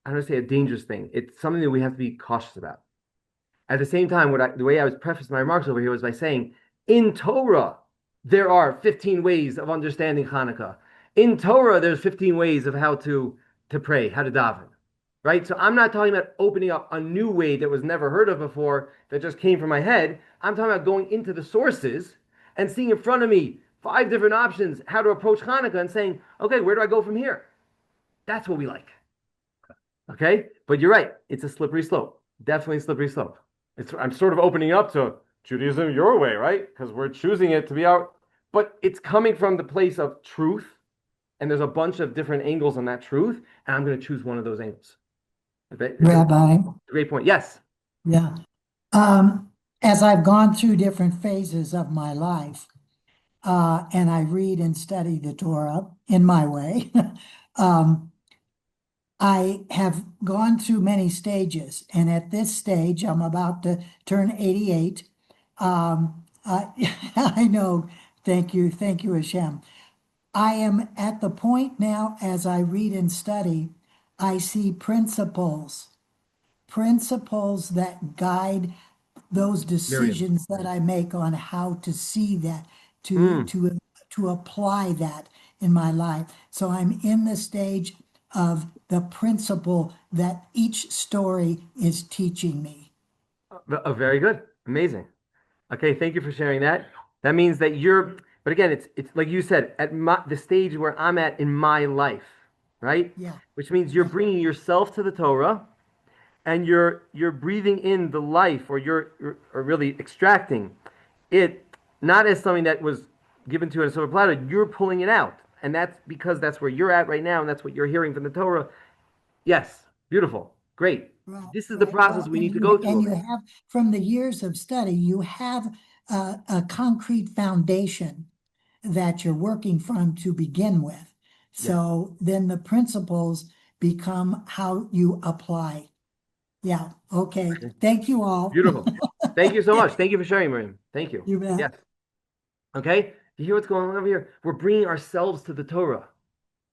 [SPEAKER 1] don't want to say a dangerous thing. It's something that we have to be cautious about. At the same time, the way I was prefacing my remarks over here was by saying, in Torah, there are 15 ways of understanding Hanukkah. In Torah, there's 15 ways of how to pray, how to daven, right? So I'm not talking about opening up a new way that was never heard of before, that just came from my head. I'm talking about going into the sources and seeing in front of me 5 different options, how to approach Hanukkah, and saying, okay, where do I go from here? That's what we like. Okay? But you're right. It's a slippery slope. Definitely a slippery slope. I'm sort of opening up to Judaism your way, right? Because we're choosing it to be our... But it's coming from the place of truth, and there's a bunch of different angles on that truth, and I'm going to choose one of those angles. Okay?
[SPEAKER 8] Rabbi.
[SPEAKER 1] Great point. Yes.
[SPEAKER 8] Yeah. As I've gone through different phases of my life, and I read and study the Torah in my way, I have gone through many stages, and at this stage, I'm about to turn 88. I know, thank you, Hashem. I am at the point now, as I read and study, I see principles that guide those
[SPEAKER 1] Miriam.
[SPEAKER 8] decisions that I make on how to see that,
[SPEAKER 1] Mm.
[SPEAKER 8] to apply that in my life. So I'm in the stage of the principle that each story is teaching me.
[SPEAKER 1] Oh, very good. Amazing. Okay, thank you for sharing that. That means that you're, but again, it's like you said, at the stage where I'm at in my life, right?
[SPEAKER 8] Yeah.
[SPEAKER 1] Which means you're bringing yourself to the Torah, and you're breathing in the life, or you're or really extracting it, not as something that was given to you on a silver platter. You're pulling it out, and that's because that's where you're at right now, and that's what you're hearing from the Torah. Yes, beautiful, great.
[SPEAKER 8] Right,
[SPEAKER 1] This is the
[SPEAKER 8] right.
[SPEAKER 1] process
[SPEAKER 8] Well,
[SPEAKER 1] we need to
[SPEAKER 8] and
[SPEAKER 1] go through.
[SPEAKER 8] you have, from the years of study, you have a concrete foundation that you're working from to begin with. So then the principles become how you apply. Yeah, okay. Thank you all.
[SPEAKER 1] Beautiful. Thank you so much. Thank you for sharing, Miriam. Thank you.
[SPEAKER 8] You bet.
[SPEAKER 1] Yes. Okay. You hear what's going on over here? We're bringing ourselves to the Torah,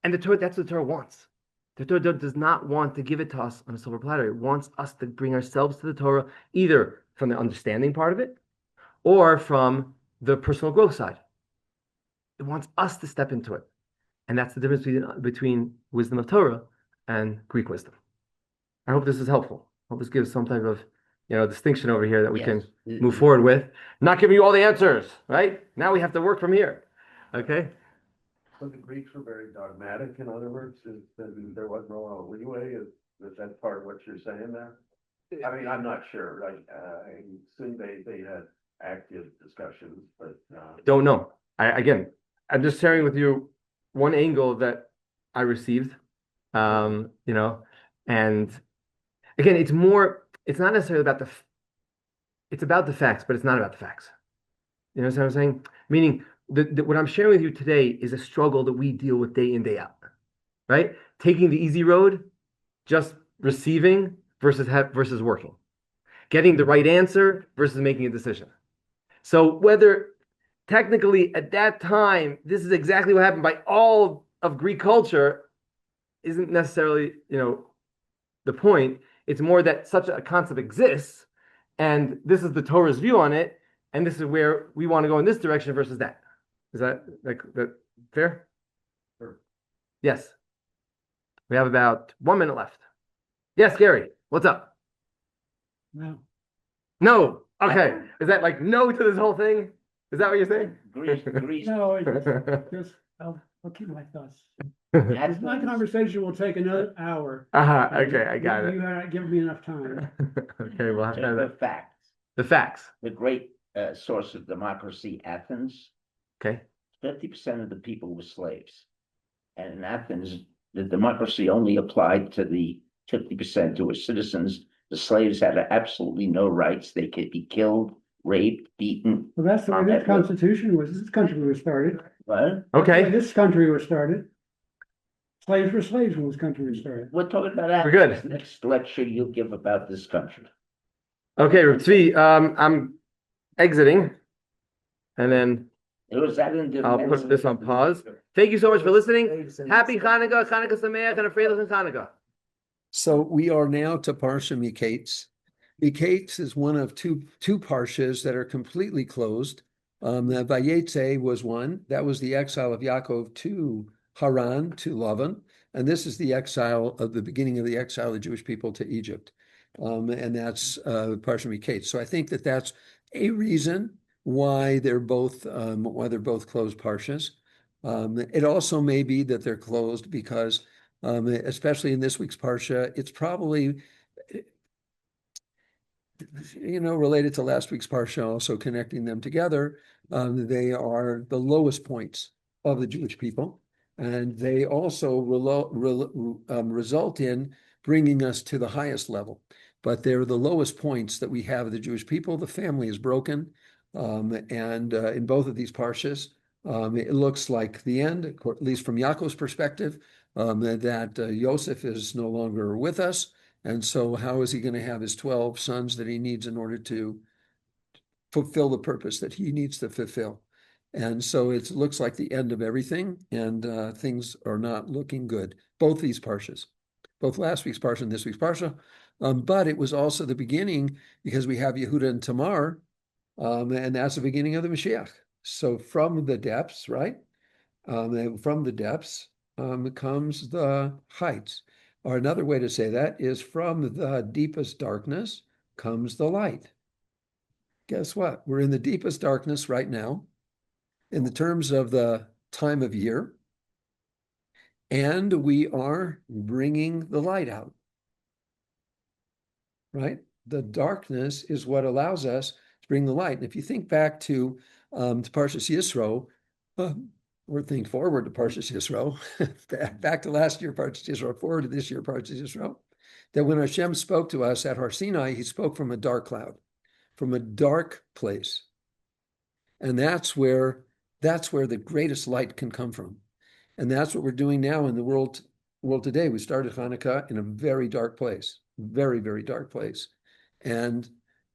[SPEAKER 1] and the Torah, that's what the Torah wants. The Torah does not want to give it to us on a silver platter. It wants us to bring ourselves to the Torah, either from the understanding part of it or from the personal growth side. It wants us to step into it. And that's the difference between wisdom of Torah and Greek wisdom. I hope this is helpful. I hope this gives some type of distinction over here that we can move forward with. I'm not giving you all the answers, right? Now we have to work from here. Okay?
[SPEAKER 2] So the Greeks were very dogmatic, in other words, there wasn't a lot of leeway, is that part of what you're saying there? I mean, I'm not sure, I assume they had active discussions, but.
[SPEAKER 1] Don't know. I'm just sharing with you one angle that I received. And again, it's not necessarily about it's about the facts, but it's not about the facts. You know what I'm saying? Meaning, what I'm sharing with you today is a struggle that we deal with day in, day out, right? Taking the easy road, just receiving versus working. Getting the right answer versus making a decision. So whether technically at that time, this is exactly what happened by all of Greek culture, isn't necessarily, the point. It's more that such a concept exists, and this is the Torah's view on it, and this is where we want to go in this direction versus that. Is that fair?
[SPEAKER 2] Sure.
[SPEAKER 1] Yes. We have about 1 minute left. Yes, Gary, what's up?
[SPEAKER 3] No.
[SPEAKER 1] No. Okay. Is that like no to this whole thing? Is that what you're saying?
[SPEAKER 9] Greece.
[SPEAKER 3] No, it's just, I'll keep my thoughts. My conversation will take another hour.
[SPEAKER 1] Okay, I got
[SPEAKER 3] You
[SPEAKER 1] it.
[SPEAKER 3] haven't given me enough time.
[SPEAKER 1] Okay, we'll have to have
[SPEAKER 9] The
[SPEAKER 1] that.
[SPEAKER 9] facts.
[SPEAKER 1] The facts.
[SPEAKER 9] The great source of democracy, Athens,
[SPEAKER 1] Okay.
[SPEAKER 9] 50% of the people were slaves. And in Athens, the democracy only applied to the 50% who were citizens. The slaves had absolutely no rights. They could be killed, raped, beaten.
[SPEAKER 3] Well, that's the way this constitution was, this country was started.
[SPEAKER 9] What?
[SPEAKER 3] That's the way
[SPEAKER 1] Okay.
[SPEAKER 3] this country was started. Slaves were slaves when this country was started.
[SPEAKER 9] We're talking about Athens.
[SPEAKER 1] We're good.
[SPEAKER 9] Next lecture you'll give about this country.
[SPEAKER 1] Okay, Tzvi, I'm exiting, and then
[SPEAKER 9] It was that in
[SPEAKER 1] I'll put this on pause. Thank you so much for listening. Happy Hanukkah, Hanukkah Sameach, and a Freilich Hanukkah.
[SPEAKER 10] So we are now to Parsha Miketz. Miketz is one of two parshas that are completely closed. Vayetze was one. That was the exile of Yaakov to Haran, to Lavan. And this is the exile of the beginning of the exile of the Jewish people to Egypt. And that's Parsha Miketz. So I think that that's a reason why they're both closed parshas. It also may be that they're closed because especially in this week's Parsha, it's probably, related to last week's Parsha, also connecting them together. They are the lowest points of the Jewish people, and they also result in bringing us to the highest level. But they're the lowest points that we have of the Jewish people. The family is broken, and in both of these Parshas, it looks like the end, at least from Yaakov's perspective, that Yosef is no longer with us. And so how is he going to have his 12 sons that he needs in order to fulfill the purpose that he needs to fulfill? And so it looks like the end of everything, and things are not looking good. Both these parshas, both last week's parsha and this week's parsha, But it was also the beginning because we have Yehuda and Tamar, and that's the beginning of the Mashiach. So from the depths, right? From the depths comes the heights. Or another way to say that is from the deepest darkness comes the light. Guess what? We're in the deepest darkness right now in the terms of the time of year, and we are bringing the light out, right? The darkness is what allows us to bring the light. And if you think back to Parshas Yisro, we're thinking forward to Parshas Yisro, back to last year Parshas Yisro, forward to this year Parshas Yisro, that when Hashem spoke to us at Har Sinai, he spoke from a dark cloud, from a dark place. And that's where the greatest light can come from. And that's what we're doing now in the world today. We started Hanukkah in a very dark place, very, very dark place. And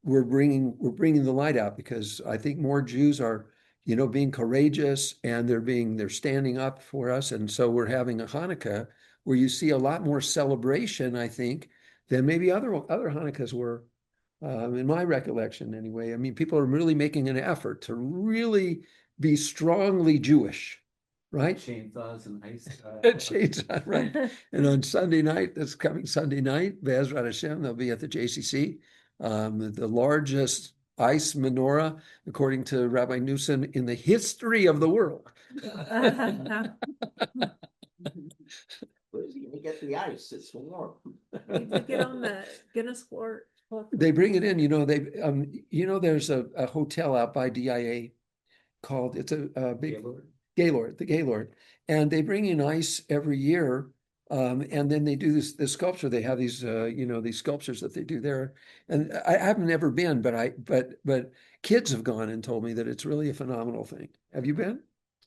[SPEAKER 10] we're bringing the light out because I think more Jews are, being courageous, and they're standing up for us. And so we're having a Hanukkah where you see a lot more celebration, I think, than maybe other Hanukkahs were, in my recollection anyway. I mean, people are really making an effort to really be strongly Jewish, right?
[SPEAKER 11] Chainsaws and ice.
[SPEAKER 10] Chainsaw, right. And on Sunday night, this coming Sunday night, Be'ezrat Hashem, they'll be at the JCC, the largest ice menorah, according to Rabbi Newsom, in the history of the world.
[SPEAKER 4] Where's he gonna get the ice? It's warm.
[SPEAKER 5] Get on the Guinness World.
[SPEAKER 10] They bring it in, there's a hotel out by DIA called, it's a big Gaylord, the Gaylord, and they bring in ice every year. And then they do this sculpture. They have these, these sculptures that they do there. And I have never been, but kids have gone and told me that it's really a phenomenal thing. Have you been?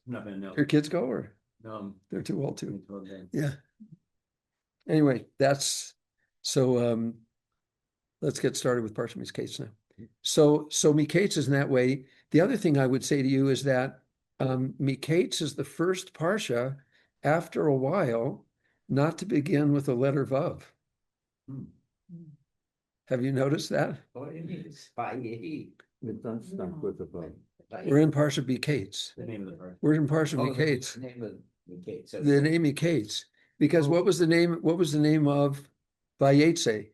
[SPEAKER 11] No.
[SPEAKER 10] Your kids go, or
[SPEAKER 11] No.
[SPEAKER 10] they're too old to? Yeah. Anyway, so let's get started with Parsha Miketz now. So Miketz is in that way. The other thing I would say to you is that Miketz is the first Parsha after a while not to begin with the letter Vav. Have you noticed that?
[SPEAKER 4] It's unstuck with the boat.
[SPEAKER 10] We're in Parsha Miketz.
[SPEAKER 11] The name of the part.
[SPEAKER 10] We're in Parsha Miketz.
[SPEAKER 4] The name of Miketz.
[SPEAKER 10] The name Miketz. Because what was the name of Vayetze?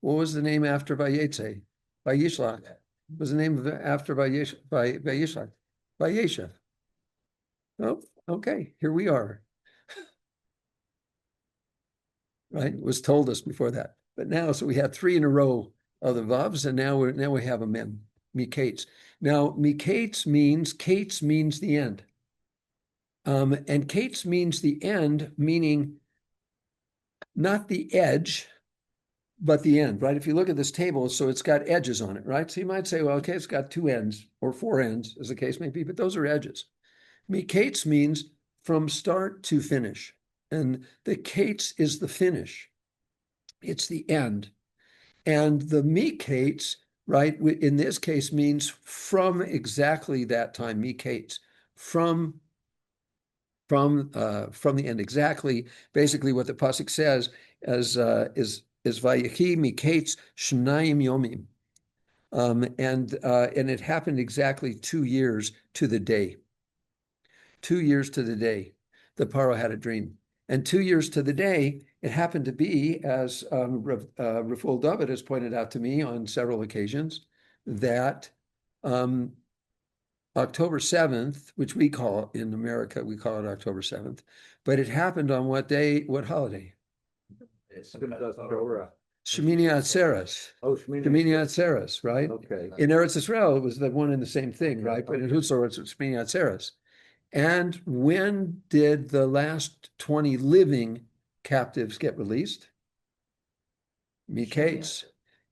[SPEAKER 10] What was the name after Vayetze? Vayishlach. What was the name of after Vayishlach? Vayeshev. Oh, okay, here we are. Right, it was told us before that. But now, so we had 3 in a row of the Vavs, and now we have a Mem, Miketz. Now, Miketz means the end. And Kates means the end, meaning not the edge, but the end, right? If you look at this table, so it's got edges on it, right? So you might say, well, okay, it's got 2 ends or 4 ends, as the case may be, but those are edges. Miketz means from start to finish. And the Kates is the finish. It's the end. And the Miketz, right, in this case means from exactly that time, Miketz, from the end, exactly, basically what the pasuk says is Vayechi Miketz Shnayim Yomim. And it happened exactly 2 years to the day. 2 years to the day, the Paro had a dream. And 2 years to the day, it happened to be, as Raful David has pointed out to me on several occasions, that October 7th, which we call in America, we call it October 7th, but it happened on what day, what holiday?
[SPEAKER 4] It's Torah.
[SPEAKER 10] Shemini Atzeres.
[SPEAKER 4] Oh,
[SPEAKER 10] Shemini Atzeres, right?
[SPEAKER 4] Okay.
[SPEAKER 10] In Eretz Israel, it was the one and the same thing, right? But in Hutzor, it's Shemini Atzeres. And when did the last 20 living captives get released? Miketz,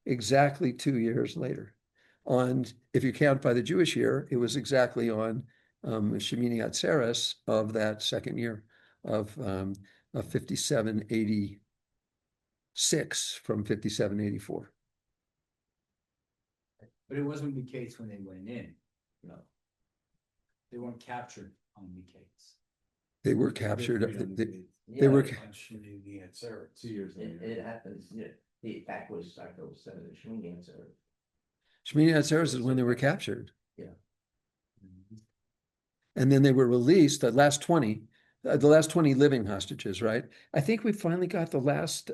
[SPEAKER 10] exactly 2 years later. If you count by the Jewish year, it was exactly on Shemini Atzeres of that second year of 5786 from 5784.
[SPEAKER 11] But it wasn't the case when they went in. No. They weren't captured on the case.
[SPEAKER 10] They were captured. They
[SPEAKER 4] Yeah,
[SPEAKER 10] were.
[SPEAKER 11] The answer 2 years later.
[SPEAKER 4] It happens. Yeah.
[SPEAKER 9] That was, I thought, Senator Shmini answer.
[SPEAKER 10] Shmini Atzeres is when they were captured.
[SPEAKER 9] Yeah.
[SPEAKER 10] And then they were released, the last 20 living hostages, right? I think we finally got the last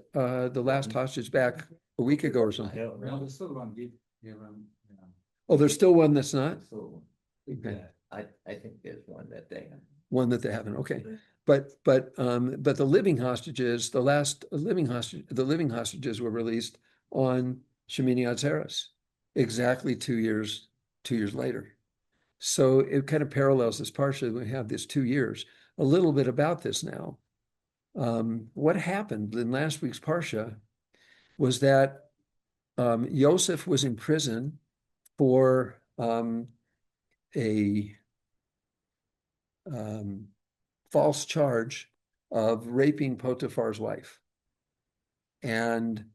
[SPEAKER 10] hostage back a week ago or something.
[SPEAKER 11] No, there's still one. Yeah.
[SPEAKER 10] Oh, there's still one that's not?
[SPEAKER 9] So,
[SPEAKER 10] Okay.
[SPEAKER 9] I think there's one that they.
[SPEAKER 10] One that they haven't, okay. But the living hostages, the living hostages were released on Shemini Atzeres, exactly 2 years later. So it kind of parallels this parsha. We have this 2 years. A little bit about this now. What happened in last week's parsha was that Yosef was in prison for a false charge of raping Potiphar's wife. And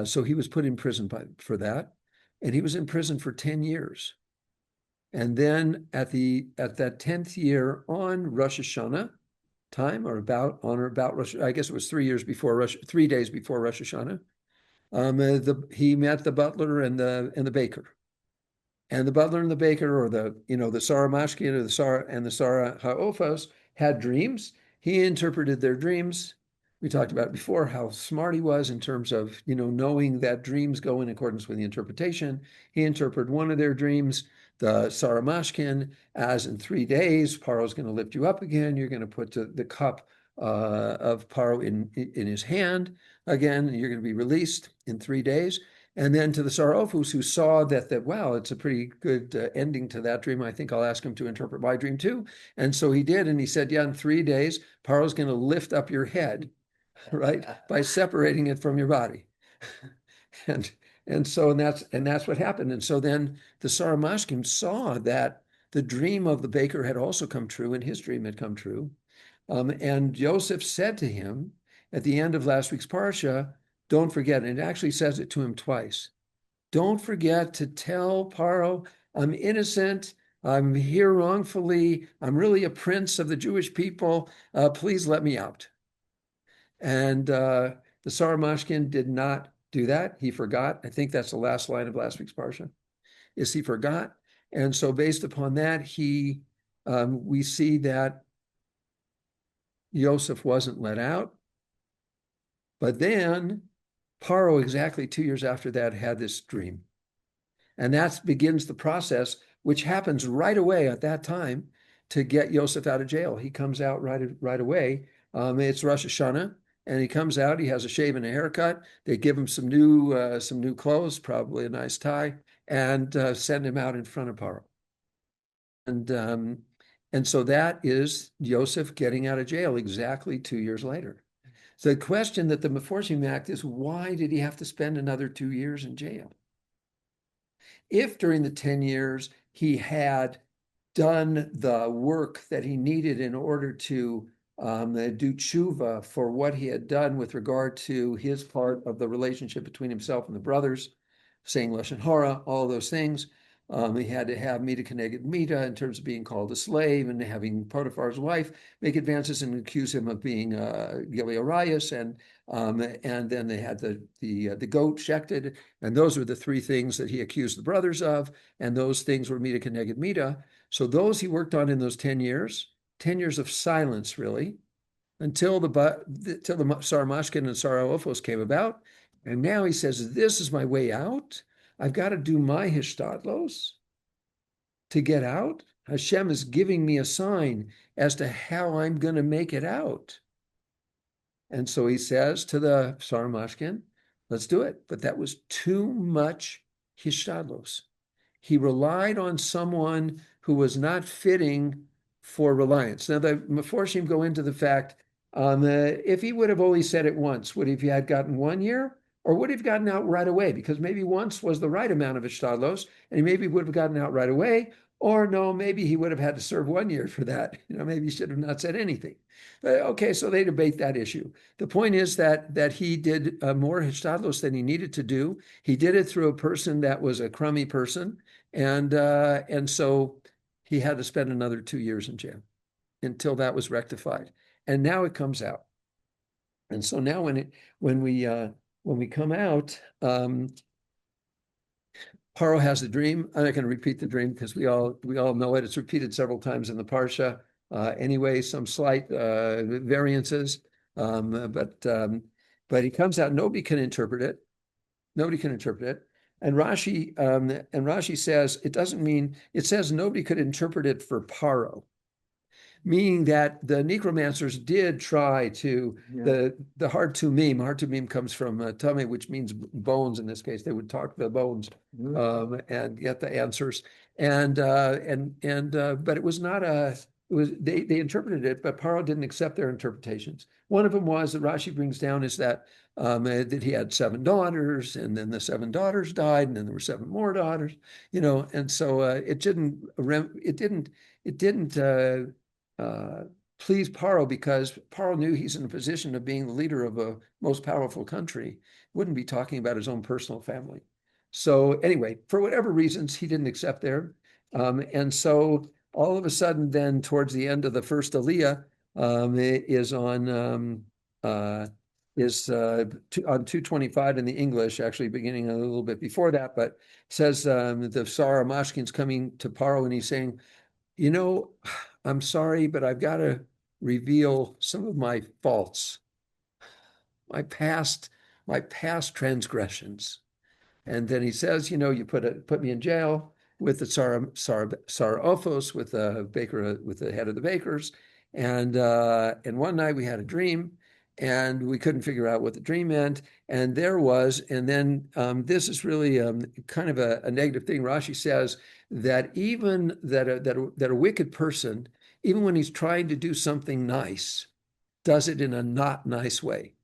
[SPEAKER 10] so he was put in prison for that. And he was in prison for 10 years. And then at that 10th year on Rosh Hashanah time, or about Rosh, I guess it was 3 days before Rosh Hashanah, he met the butler and the baker. And the butler and the baker, or the Sarah Mashkin or the Sarah Ha'ophos, had dreams. He interpreted their dreams. We talked about before how smart he was in terms of, knowing that dreams go in accordance with the interpretation. He interpreted one of their dreams, the Sarah Mashkin, as in 3 days, Paro's going to lift you up again. You're going to put the cup of Paro in his hand again. You're going to be released in 3 days. And then to the Saraophus, who saw that wow, it's a pretty good ending to that dream. I think I'll ask him to interpret my dream too. And so he did. And he said, yeah, in 3 days, Paro's going to lift up your head, right, by separating it from your body. and that's what happened. And so then the Saramashkim saw that the dream of the baker had also come true, and his dream had come true. And Joseph said to him at the end of last week's parsha, don't forget, and it actually says it to him twice. Don't forget to tell Paro, I'm innocent. I'm here wrongfully. I'm really a prince of the Jewish people. Please let me out. And the Saramashkin did not do that. He forgot. I think that's the last line of last week's parsha, is he forgot. And so based upon that, we see that Yosef wasn't let out. But then Paro, exactly 2 years after that, had this dream. And that begins the process, which happens right away at that time to get Yosef out of jail. He comes out right away. It's Rosh Hashanah, and he comes out. He has a shave and a haircut. They give him some new clothes, probably a nice tie, and send him out in front of Paro. And so that is Yosef getting out of jail exactly 2 years later. So the question that the Meforshim act is, why did he have to spend another 2 years in jail? If during the 10 years he had done the work that he needed in order to do tshuva for what he had done with regard to his part of the relationship between himself and the brothers, saying Lashon Hara, all those things, he had to have Mita Keneged Mita in terms of being called a slave and having Potiphar's wife make advances and accuse him of being Gilei Arayos, and then they had the goat shechted, and those were the three things that he accused the brothers of, and those things were Mita Keneged Mita. So those he worked on in those 10 years of silence, really, until the Saramashkin and Saraophos came about, and now he says, this is my way out. I've got to do my hishtadlos to get out. Hashem is giving me a sign as to how I'm going to make it out. And so he says to the Saramashkin, let's do it. But that was too much hishtadlos. He relied on someone who was not fitting for reliance. Now, the Meforshim go into the fact, if he would have only said it once, would he have gotten 1 year? Or would he have gotten out right away? Because maybe once was the right amount of hishtadlos, and he maybe would have gotten out right away. Or no, maybe he would have had to serve 1 year for that. Maybe he should have not said anything. Okay, so they debate that issue. The point is that he did more hishtadlos than he needed to do. He did it through a person that was a crummy person, and so he had to spend another 2 years in jail until that was rectified. And now it comes out. And so now when when we come out, Paro has a dream. I'm not going to repeat the dream because we all know it. It's repeated several times in the Parsha. Anyway, some slight variances, but he comes out. Nobody can interpret it. Nobody can interpret it. And Rashi says it doesn't mean, it says nobody could interpret it for Paro, meaning that the necromancers did try to, the hard to meme comes from tummy, which means bones in this case. They would talk to the bones and get the answers. But it was not they interpreted it, but Paro didn't accept their interpretations. One of them was that Rashi brings down is that he had 7 daughters, and then the 7 daughters died, and then there were 7 more daughters, and so it didn't please Paro, because Paro knew he's in a position of being the leader of a most powerful country, wouldn't be talking about his own personal family. So anyway, for whatever reasons, he didn't accept there. And so all of a sudden then towards the end of the first Aliyah is on 225 in the English, actually beginning a little bit before that, but says the Sarah Mashkin's coming to Paro and he's saying, I'm sorry, but I've got to reveal some of my faults, my past transgressions. And then he says, you put me in jail with the Tsar Ophos, with the baker, with the head of the bakers. And one night we had a dream and we couldn't figure out what the dream meant. And then this is really kind of a negative thing. Rashi says that even that a wicked person, even when he's trying to do something nice, does it in a not nice way.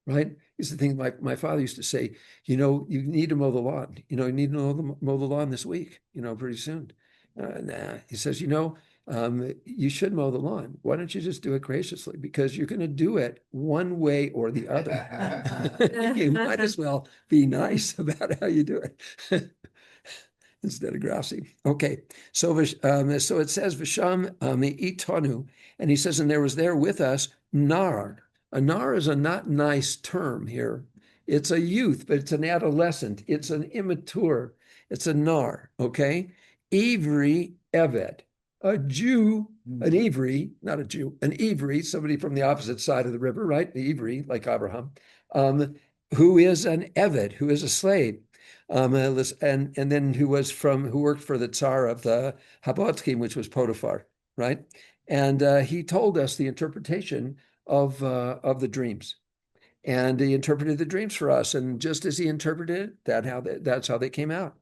[SPEAKER 10] Right? It's the thing my father used to say, you need to mow the lawn. You need to mow the lawn this week, pretty soon. Nah, he says, you should mow the lawn. Why don't you just do it graciously? Because you're going to do it one way or the other. You might as well be nice about how you do it. Instead of grassy. Okay, so it says Visham itanu, and he says, and there was there with us Nar. A Nar is a not nice term here. It's a youth, but it's an adolescent. It's an immature. It's a Nar, okay? Ivri Eved, a Jew, an Ivri, not a Jew, an Ivri, somebody from the opposite side of the river, right? The Ivri, like Abraham, who is an Eved, who is a slave. And then who worked for the Tsar of the Habotkim, which was Potiphar, right? And he told us the interpretation of the dreams, and he interpreted the dreams for us. And just as he interpreted it, that's how they came out.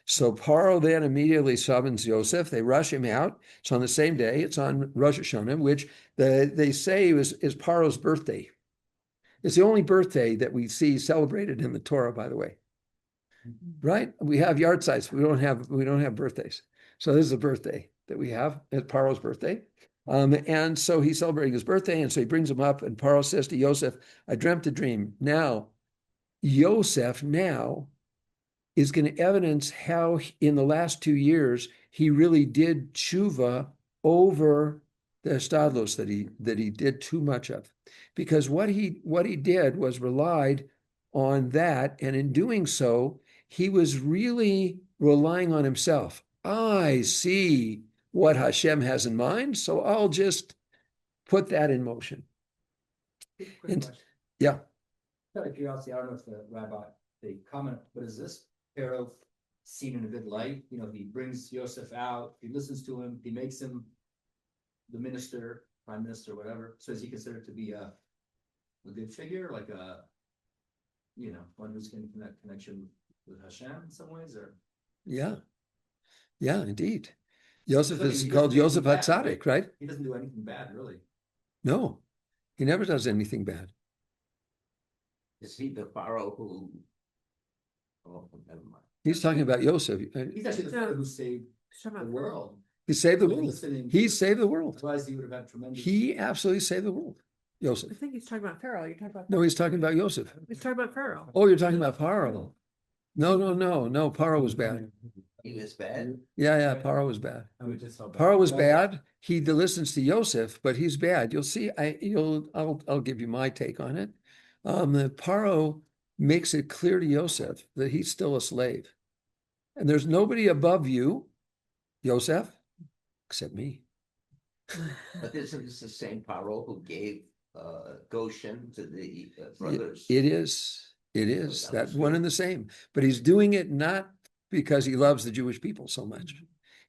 [SPEAKER 10] So Paro then immediately summons Yosef. They rush him out. It's on the same day. It's on Rosh Hashanah, which they say is Paro's birthday. It's the only birthday that we see celebrated in the Torah, by the way. Right? We have yard sites. We don't have birthdays. So this is a birthday that we have. It's Paro's birthday. And so he's celebrating his birthday, and so he brings him up, and Paro says to Yosef, I dreamt a dream. Now, Yosef now is going to evidence how in the last 2 years he really did tshuva over the estadlos that he did too much of. Because what he did was relied on that, and in doing so, he was really relying on himself. I see what Hashem has in mind, so I'll just put that in motion. Yeah.
[SPEAKER 11] Out of curiosity, I don't know if the rabbi, they comment, but is this Pharaoh seen in a good light? He brings Yosef out, he listens to him, he makes him the minister, prime minister, whatever. So is he considered to be a good figure, like one who's in connection with Hashem in some ways, or?
[SPEAKER 10] Yeah, indeed. Yosef is called Yosef HaTzadik, right?
[SPEAKER 11] He doesn't do anything bad, really.
[SPEAKER 10] No, he never does anything bad.
[SPEAKER 9] Is he the Pharaoh who? Oh, never mind.
[SPEAKER 10] He's talking about Yosef.
[SPEAKER 11] He's actually the Pharaoh who saved the world.
[SPEAKER 10] He saved the world. He saved the world.
[SPEAKER 11] Otherwise, he would have had tremendous.
[SPEAKER 10] He absolutely saved the world. Yosef.
[SPEAKER 5] I think he's talking about Pharaoh. You're talking about.
[SPEAKER 10] No, he's talking about Yosef.
[SPEAKER 5] He's talking about Pharaoh.
[SPEAKER 10] Oh, you're talking about Paro. No. Paro was bad.
[SPEAKER 4] He was bad.
[SPEAKER 10] Yeah. Paro was bad. Paro was bad. He listens to Yosef, but he's bad. You'll see. I'll give you my take on it. Paro makes it clear to Yosef that he's still a slave. And there's nobody above you, Yosef, except me.
[SPEAKER 4] But isn't this the same Paro who gave Goshen to the brothers?
[SPEAKER 10] It is. It is
[SPEAKER 4] that
[SPEAKER 10] that
[SPEAKER 4] was
[SPEAKER 10] one
[SPEAKER 4] good.
[SPEAKER 10] and the same. But he's doing it not because he loves the Jewish people so much.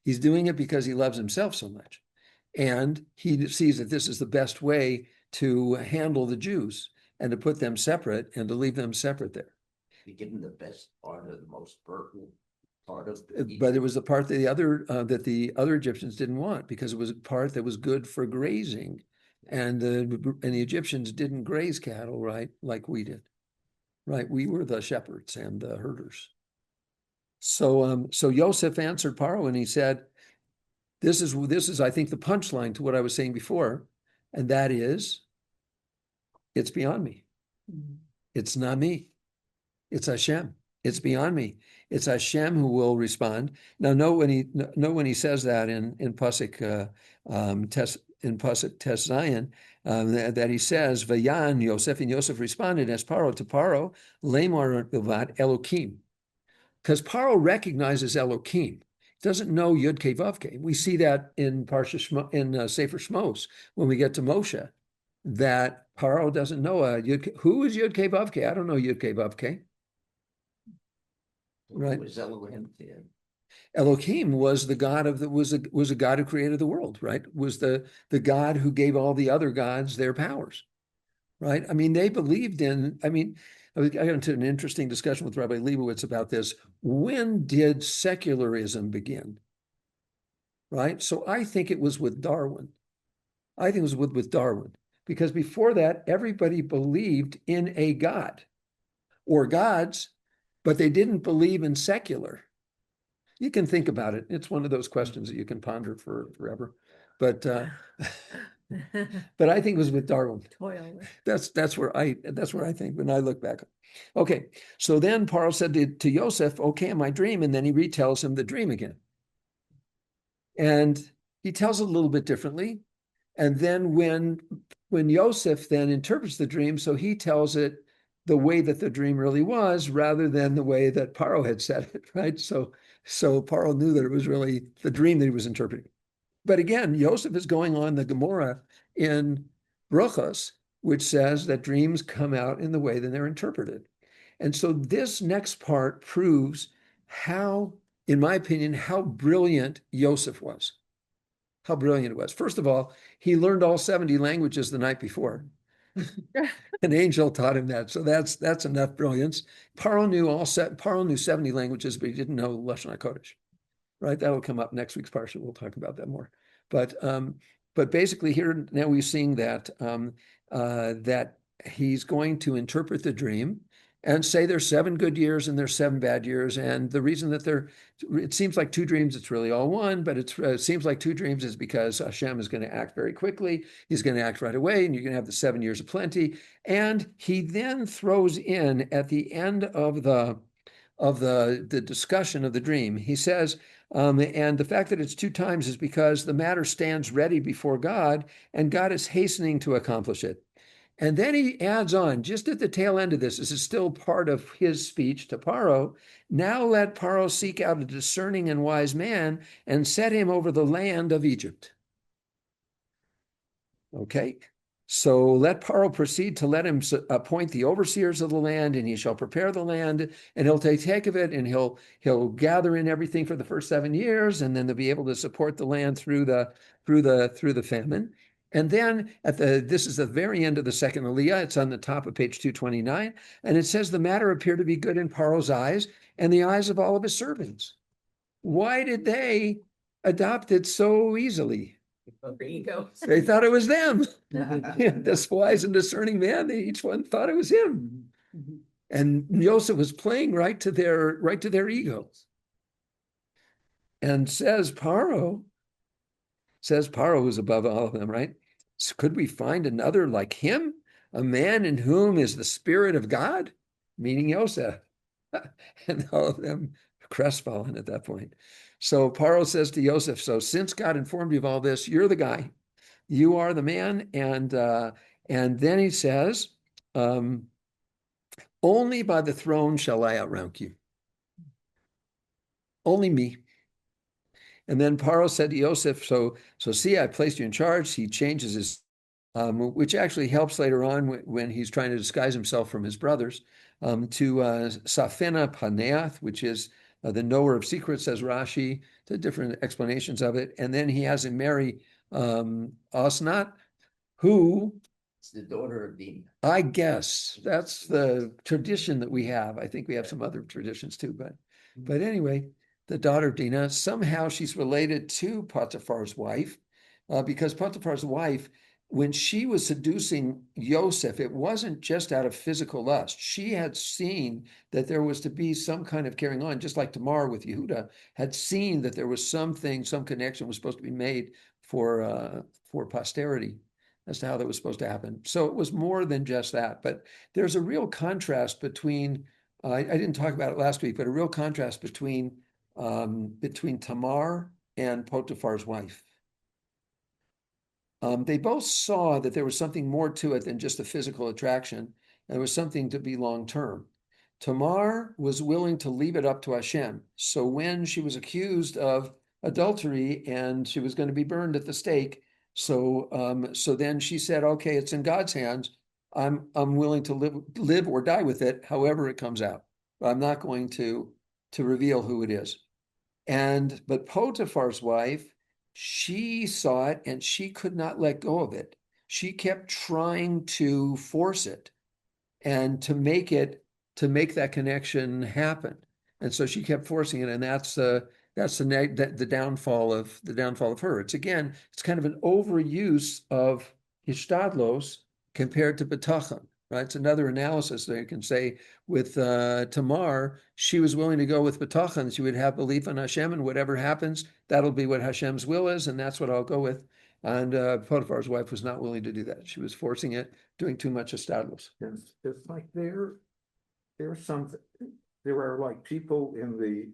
[SPEAKER 10] He's doing it because he loves himself so much. And he sees that this is the best way to handle the Jews and to put them separate and to leave them separate there.
[SPEAKER 4] You give them the best part of the most fertile part of.
[SPEAKER 10] But it was the part that the other Egyptians didn't want, because it was a part that was good for grazing, and the Egyptians didn't graze cattle, right, like we did, right? We were the shepherds and the herders. So Yosef answered Paro and he said, "This is I think the punchline to what I was saying before, and that is, it's beyond me. It's not me. It's Hashem. It's beyond me. It's Hashem who will respond." Now, know when he says that in Pasuk Tes Zion, that he says, "Vayan Yosef," and Yosef responded as Paro to Paro, "Lemar Bilvad Elokim," because Paro recognizes Elokim. He doesn't know Yud Kei Vav Kei. We see that in Sefer Shmos when we get to Moshe, that Paro doesn't know who is Yud Kei Vav Kei. I don't know Yud Kei Vav Kei. Right.
[SPEAKER 4] Was Elohim there?
[SPEAKER 10] Elohim was the God was a God who created the world, right? Was the God who gave all the other gods their powers, right? I mean, they believed in. I got into an interesting discussion with Rabbi Leibowitz about this. When did secularism begin? Right. So I think it was with Darwin. I think it was with Darwin, because before that, everybody believed in a God or gods, but they didn't believe in secular. You can think about it. It's one of those questions that you can ponder forever. But I think it was with Darwin.
[SPEAKER 5] Toil.
[SPEAKER 10] That's where I think when I look back. Okay, so then Paro said to Yosef, "Okay, in my dream," and then he retells him the dream again. And he tells it a little bit differently. And then when Yosef then interprets the dream, so he tells it the way that the dream really was, rather than the way that Paro had said it, right? So Paro knew that it was really the dream that he was interpreting. But again, Yosef is going on the Gemara in Brachos, which says that dreams come out in the way that they're interpreted. And so this next part proves how, in my opinion, how brilliant Yosef was. How brilliant it was. First of all, he learned all 70 languages the night before. An angel taught him that. So that's enough brilliance. Paro knew 70 languages, but he didn't know Lashon HaKodesh. Right? That'll come up next week's parsha. We'll talk about that more. But basically here now we're seeing that that he's going to interpret the dream and say there's 7 good years and there's 7 bad years. And the reason that it seems like 2 dreams, it's really all one, but it seems like 2 dreams is because Hashem is going to act very quickly. He's going to act right away, and you're going to have the 7 years of plenty. And he then throws in at the end of the discussion of the dream, he says, and the fact that it's 2 times is because the matter stands ready before God, and God is hastening to accomplish it. And then he adds on, just at the tail end of this is still part of his speech to Paro. "Now let Paro seek out a discerning and wise man and set him over the land of Egypt." Okay, so let Paro proceed to let him appoint the overseers of the land, and he shall prepare the land, and he'll take of it, and he'll gather in everything for the first 7 years, and then they'll be able to support the land through the famine. And then this is the very end of the second Aliyah. It's on the top of page 229. And it says, "The matter appeared to be good in Paro's eyes and the eyes of all of his servants." Why did they adopt it so easily?
[SPEAKER 5] Ego.
[SPEAKER 10] They thought it was them. This wise and discerning man, each one thought it was him. And Yosef was playing right to their egos. And says Paro is above all of them, right? So could we find another like him, a man in whom is the Spirit of God, meaning Yosef? And all of them crestfallen at that point. So Paro says to Yosef, "So since God informed you of all this, you're the guy. You are the man." And then he says, only by the throne shall I outrank you. Only me. And then Paro said to Yosef, so see, I placed you in charge. He changes his, which actually helps later on when he's trying to disguise himself from his brothers, to Safena Paneath, which is the knower of secrets, says Rashi, the different explanations of it. And then he has him marry Osnat, who...
[SPEAKER 4] It's the daughter of Dinah.
[SPEAKER 10] I guess that's the tradition that we have. I think we have some other traditions too, but anyway, the daughter of Dinah, somehow she's related to Potiphar's wife, because Potiphar's wife, when she was seducing Yosef, it wasn't just out of physical lust. She had seen that there was to be some kind of carrying on, just like Tamar with Yehuda had seen that there was something, some connection was supposed to be made for posterity as to how that was supposed to happen. So it was more than just that, but there's a real contrast between, I didn't talk about it last week, but a real contrast between Tamar and Potiphar's wife. They both saw that there was something more to it than just a physical attraction. There was something to be long-term. Tamar was willing to leave it up to Hashem. So when she was accused of adultery and she was going to be burned at the stake, so then she said, okay, it's in God's hands. I'm willing to live or die with it, however it comes out. But I'm not going to reveal who it is. But Potiphar's wife, she saw it and she could not let go of it. She kept trying to force it and to make that connection happen. And so she kept forcing it, and that's the downfall of her. It's kind of an overuse of hishtadlos compared to betachon. Right, it's another analysis that you can say with Tamar. She was willing to go with betachon. She would have belief in Hashem, and whatever happens, that'll be what Hashem's will is, and that's what I'll go with. And Potiphar's wife was not willing to do that. She was forcing it, doing too much hishtadlos.
[SPEAKER 12] It's like there are like people in the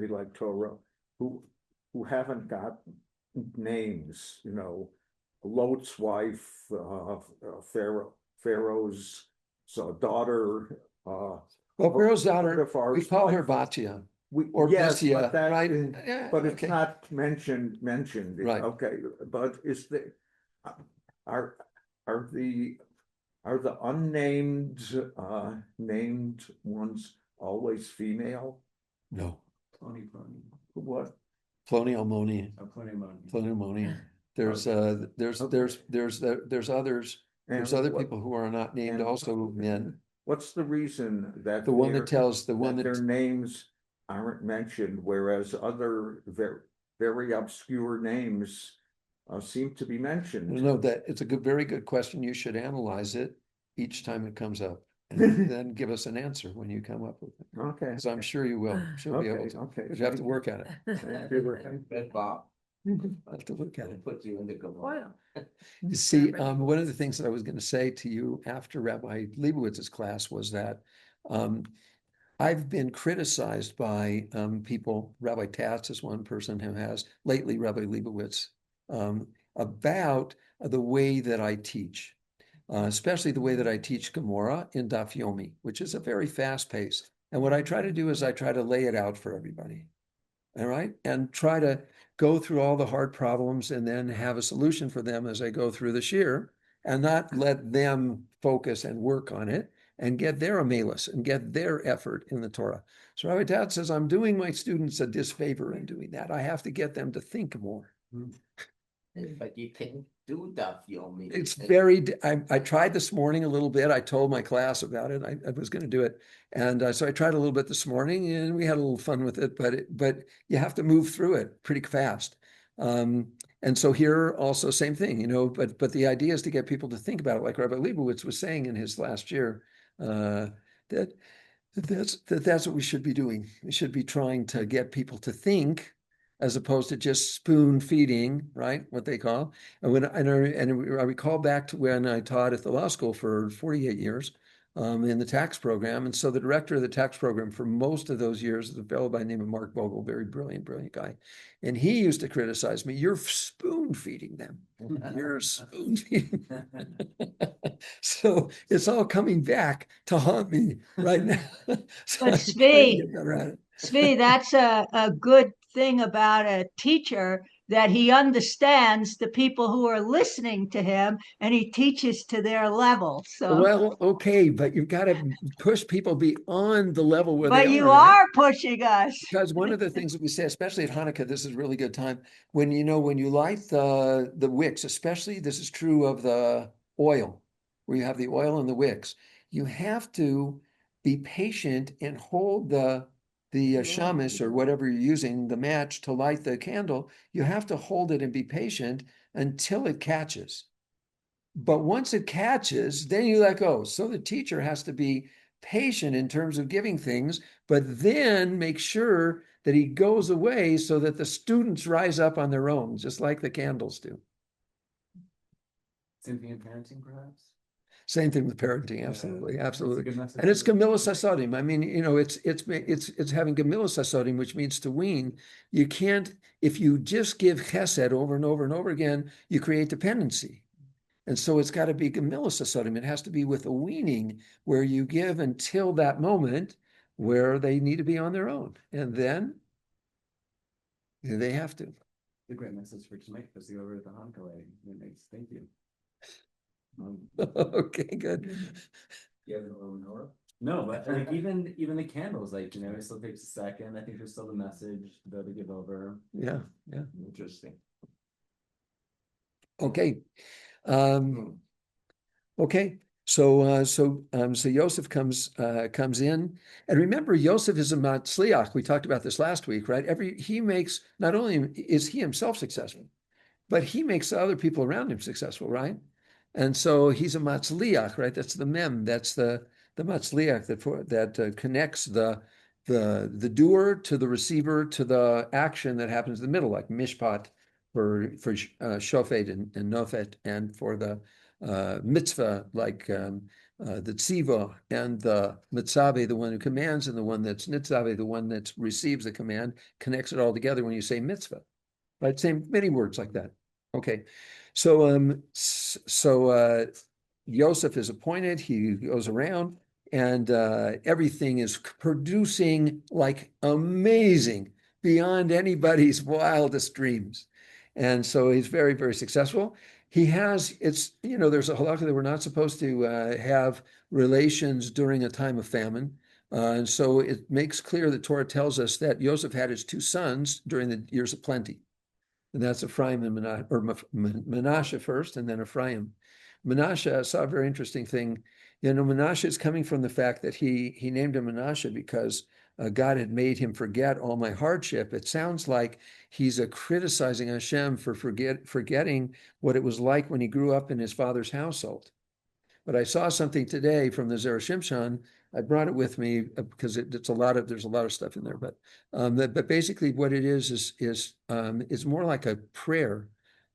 [SPEAKER 12] like Torah who haven't got names, Lot's wife, Pharaoh's daughter.
[SPEAKER 10] Pharaoh's daughter, we call her Batia.
[SPEAKER 12] Yes,
[SPEAKER 10] Batia,
[SPEAKER 12] but
[SPEAKER 10] right?
[SPEAKER 12] But it's not mentioned.
[SPEAKER 10] Right.
[SPEAKER 12] Okay, but is there are the unnamed named ones always female?
[SPEAKER 10] No.
[SPEAKER 12] What?
[SPEAKER 10] Ploni Almoni. There's others. There's other people who are not named also men.
[SPEAKER 12] What's the reason that their names aren't mentioned, whereas other very obscure names seem to be mentioned?
[SPEAKER 10] No, that it's a very good question. You should analyze it each time it comes up, and then give us an answer when you come up with it.
[SPEAKER 12] Okay.
[SPEAKER 10] Because I'm sure you will. Be able to.
[SPEAKER 12] Okay.
[SPEAKER 10] But you have to work at it.
[SPEAKER 4] Red Bob.
[SPEAKER 10] I have to look at it.
[SPEAKER 4] Put you in the
[SPEAKER 5] Toil.
[SPEAKER 10] You see, one of the things that I was going to say to you after Rabbi Leibowitz's class was that I've been criticized by people. Rabbi Tatz is one person who has, lately Rabbi Leibowitz, about the way that I teach, especially the way that I teach Gemara in Daf Yomi, which is a very fast pace. And what I try to do is I try to lay it out for everybody. All right. And try to go through all the hard problems and then have a solution for them as I go through the shir, and not let them focus and work on it and get their amelis and get their effort in the Torah. So Rabbi Tad says, I'm doing my students a disfavor in doing that. I have to get them to think more.
[SPEAKER 4] But you can do Daf Yomi.
[SPEAKER 10] It's I tried this morning a little bit. I told my class about it. I was going to do it. And so I tried a little bit this morning and we had a little fun with it, but you have to move through it pretty fast. And so here also same thing, but the idea is to get people to think about it. Like Rabbi Leibowitz was saying in his last year, that's what we should be doing. We should be trying to get people to think, as opposed to just spoon feeding, right? What they call. And I recall back to when I taught at the law school for 48 years, in the tax program. And so the director of the tax program for most of those years is a fellow by the name of Mark Bogle, very brilliant guy. And he used to criticize me, you're spoon feeding them. You're spoon feeding them. So it's all coming back to haunt me right now. So
[SPEAKER 6] But
[SPEAKER 10] I'm trying to get
[SPEAKER 6] Svi,
[SPEAKER 10] better at it.
[SPEAKER 6] Svi, that's a good thing about a teacher, that he understands the people who are listening to him and he teaches to their level. So,
[SPEAKER 10] Well, okay, but you've got to push people beyond the level where they
[SPEAKER 6] but you
[SPEAKER 10] right?
[SPEAKER 6] are pushing us.
[SPEAKER 10] Because one of the things that we say, especially at Hanukkah, this is a really good time, when you light the wicks, especially this is true of the oil, where you have the oil and the wicks, you have to be patient and hold the shamish or whatever you're using, the match to light the candle. You have to hold it and be patient until it catches. But once it catches, then you let go. So the teacher has to be patient in terms of giving things, but then make sure that he goes away so that the students rise up on their own, just like the candles do.
[SPEAKER 11] Same thing in parenting, perhaps?
[SPEAKER 10] Same thing with parenting, absolutely,
[SPEAKER 11] That's a
[SPEAKER 10] absolutely.
[SPEAKER 11] good message.
[SPEAKER 10] And it's Gemilus Hasodim. I mean, it's having Gemilus Hasodim, which means to wean. You can't, if you just give chesed over and over and over again, you create dependency. And so it's got to be Gemilus Hasodim. It has to be with a weaning where you give until that moment where they need to be on their own. And then they have to.
[SPEAKER 11] The great message for tonight was the over at the Hanukkah wedding. Thank you.
[SPEAKER 10] Okay, good.
[SPEAKER 11] You have an oil menorah? No, but like even the candles, like it still takes a second. I think there's still the message to give over.
[SPEAKER 10] Yeah.
[SPEAKER 11] Interesting.
[SPEAKER 10] Okay. Okay. So Yosef comes in, and remember, Yosef is a matzliach. We talked about this last week, right? He makes, not only is he himself successful, but he makes other people around him successful, right? And so he's a matzliach, right? That's the mem. That's the matzliach that connects the doer to the receiver to the action that happens in the middle, like mishpat for shofet and nofet, and for the mitzvah, like the tziva, and the mitzabe, the one who commands, and the one that's nitzabe, the one that receives the command, connects it all together when you say mitzvah, right? Same, many words like that. Okay, so Yosef is appointed. He goes around, and everything is producing like amazing, beyond anybody's wildest dreams. And so he's very, very successful. He has, there's a halakha that we're not supposed to have relations during a time of famine. And so it makes clear that Torah tells us that Yosef had his two sons during the years of plenty. And that's Ephraim and Menashe first, and then Ephraim. Menashe, I saw a very interesting thing. Menashe is coming from the fact that he named him Menashe because God had made him forget all my hardship. It sounds like he's criticizing Hashem for forgetting what it was like when he grew up in his father's household. But I saw something today from the Zera Shimshon. I brought it with me because there's a lot of stuff in there. But basically, what it is more like a prayer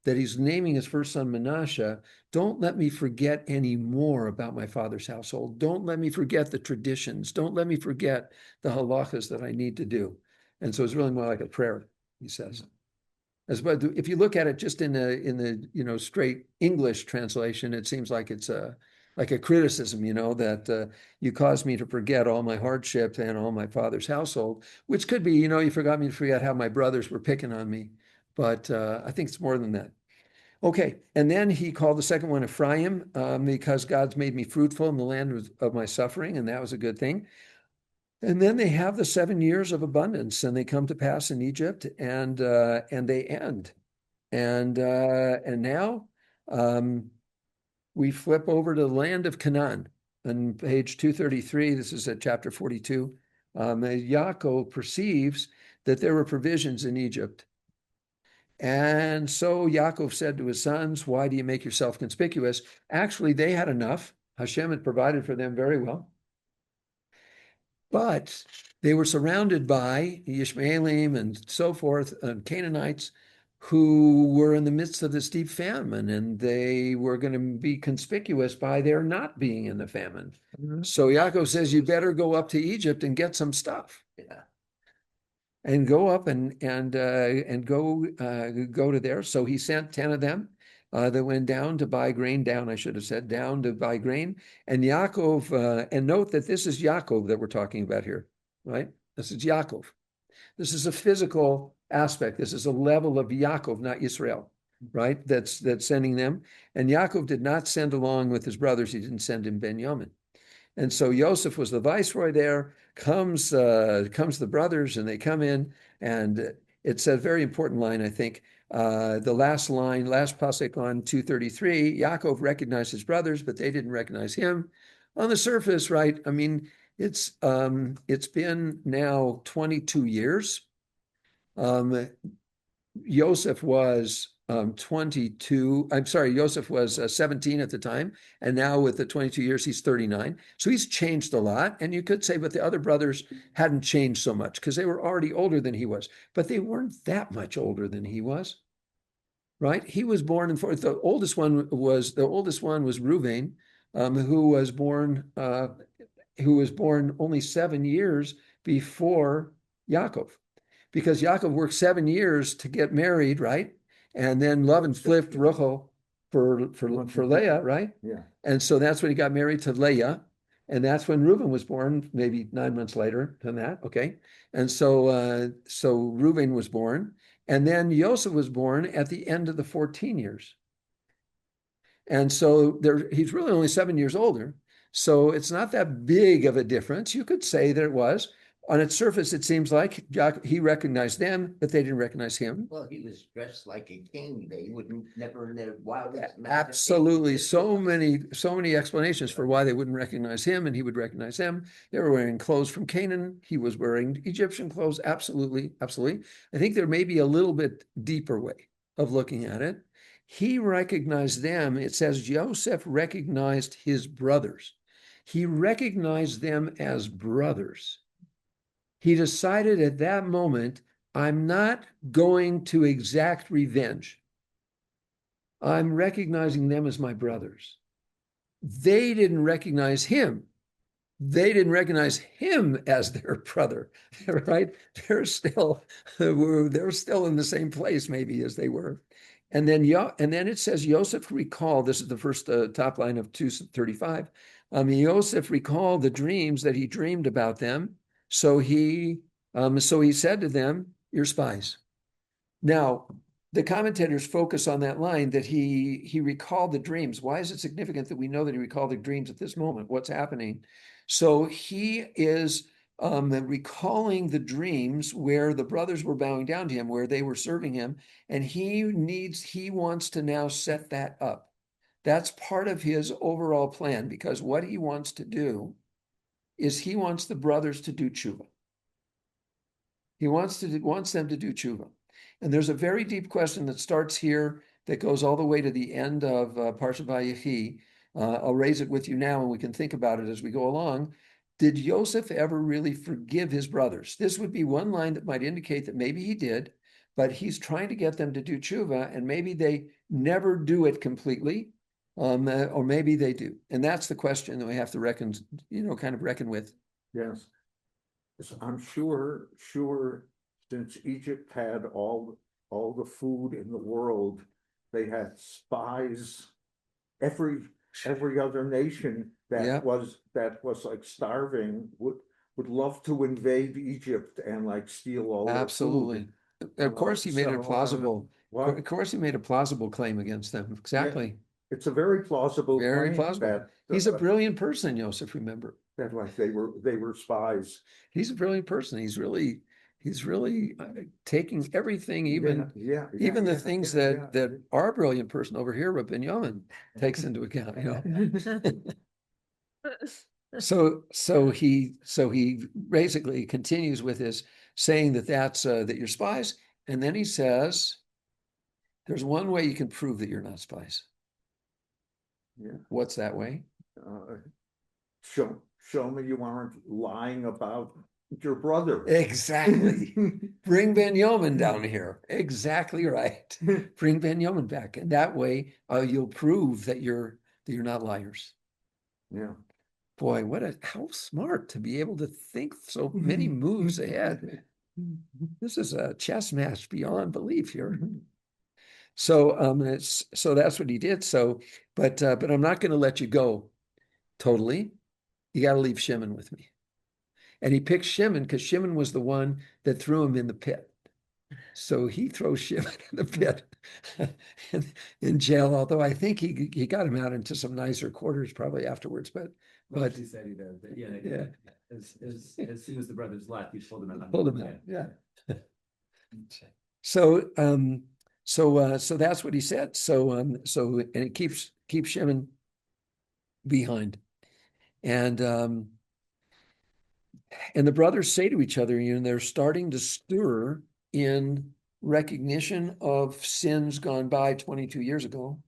[SPEAKER 10] that he's naming his first son Menashe. Don't let me forget any more about my father's household. Don't let me forget the traditions. Don't let me forget the halachas that I need to do. And so it's really more like a prayer, he says. If you look at it just in the straight English translation, it seems like it's like a criticism, that you caused me to forget all my hardship and all my father's household, which could be, you forgot me to forget how my brothers were picking on me. But I think it's more than that. Okay, and then he called the second one Ephraim because God's made me fruitful in the land of my suffering, and that was a good thing. And then they have the 7 years of abundance, and they come to pass in Egypt, and they end. And now we flip over to the land of Canaan on page 233. This is at chapter 42. Yaakov perceives that there were provisions in Egypt. And so Yaakov said to his sons, why do you make yourself conspicuous? Actually, they had enough. Hashem had provided for them very well. But they were surrounded by Ishmaelim and so forth, and Canaanites, who were in the midst of this deep famine, and they were going to be conspicuous by their not being in the famine. So Yaakov says, you better go up to Egypt and get some stuff.
[SPEAKER 4] Yeah.
[SPEAKER 10] And go up and go to there. So he sent 10 of them that went down to buy grain. I should have said down to buy grain. And Yaakov, and note that this is Yaakov that we're talking about here, right? This is Yaakov. This is a physical aspect. This is a level of Yaakov, not Yisrael, right? That's sending them. And Yaakov did not send along with his brothers. He didn't send in Benjamin. And so Yosef was the viceroy there. Comes the brothers, and they come in, and it's a very important line, I think. The last pasuk on 233, Yaakov recognized his brothers, but they didn't recognize him. On the surface, right? I mean, it's been now 22 years. Yosef was 22. I'm sorry, Yosef was 17 at the time, and now with the 22 years, he's 39. So he's changed a lot. And you could say, but the other brothers hadn't changed so much because they were already older than he was, but they weren't that much older than he was, right? He was born in the oldest one was Reuven, who was born only 7 years before Yaakov, because Yaakov worked 7 years to get married, right? And then Lavan flipped Rachel for Leah, right?
[SPEAKER 12] Yeah.
[SPEAKER 10] And so that's when he got married to Leah. And that's when Reuben was born, maybe 9 months later than that. Okay. And so Reuben was born. And then Joseph was born at the end of the 14 years. And so he's really only 7 years older. So it's not that big of a difference. You could say that it was. On its surface, it seems like he recognized them, but they didn't recognize him.
[SPEAKER 4] Well, he was dressed like a king. They wouldn't never in their wildest
[SPEAKER 10] Absolutely. So many explanations for why they wouldn't recognize him, and he would recognize them. They were wearing clothes from Canaan. He was wearing Egyptian clothes. Absolutely. Absolutely. I think there may be a little bit deeper way of looking at it. He recognized them. It says Joseph recognized his brothers. He recognized them as brothers. He decided at that moment, I'm not going to exact revenge. I'm recognizing them as my brothers. They didn't recognize him. They didn't recognize him as their brother, right? They're still in the same place maybe as they were. And then it says Yosef recalled, this is the first top line of 235. Yosef recalled the dreams that he dreamed about them. So he said to them, you're spies. Now, the commentators focus on that line that he recalled the dreams. Why is it significant that we know that he recalled the dreams at this moment? What's happening? So he is recalling the dreams where the brothers were bowing down to him, where they were serving him, and he wants to now set that up. That's part of his overall plan, because what he wants to do is he wants the brothers to do tshuva. He wants them to do tshuva. And there's a very deep question that starts here that goes all the way to the end of Parshat Vayechi. I'll raise it with you now, and we can think about it as we go along. Did Yosef ever really forgive his brothers? This would be one line that might indicate that maybe he did, but he's trying to get them to do tshuva, and maybe they never do it completely. Or maybe they do. And that's the question that we have to reckon with.
[SPEAKER 12] Yes. I'm sure since Egypt had all the food in the world, they had spies. Every other nation that was like starving would love to invade Egypt and like steal all
[SPEAKER 10] absolutely.
[SPEAKER 12] The food.
[SPEAKER 10] Of course, he made it plausible. Of course, he made a plausible claim against them. Exactly.
[SPEAKER 12] Yeah. It's a very plausible claim.
[SPEAKER 10] Plausible. He's a brilliant person, Yosef, remember.
[SPEAKER 12] That like they were spies.
[SPEAKER 10] He's a brilliant person. He's really taking everything, even the things that our brilliant person over here, Rabbi Yavan, takes into account, So he basically continues with his saying that you're spies, and then he says, there's one way you can prove that you're not spies.
[SPEAKER 12] Yeah.
[SPEAKER 10] What's that way?
[SPEAKER 12] Show me you aren't lying about your brother.
[SPEAKER 10] Exactly. Bring Ben Yeoman down here. Exactly right. Bring Ben Yeoman back. And that way you'll prove that you're not liars.
[SPEAKER 12] Yeah.
[SPEAKER 10] Boy, how smart to be able to think so many moves ahead. This is a chess match beyond belief here. So so that's what he did. So, but I'm not going to let you go totally. You got to leave Shimon with me. And he picked Shimon because Shimon was the one that threw him in the pit. So he throws Shimon in the pit in jail, although I think he got him out into some nicer quarters probably afterwards. But
[SPEAKER 13] he said he did. But yeah,
[SPEAKER 10] yeah.
[SPEAKER 13] As soon as the brothers left, he pulled them out.
[SPEAKER 10] Pulled him out. Yeah. So so that's what he said. So and it keeps Shimon behind. And the brothers say to each other, they're starting to stir in recognition of sins gone by 22 years ago.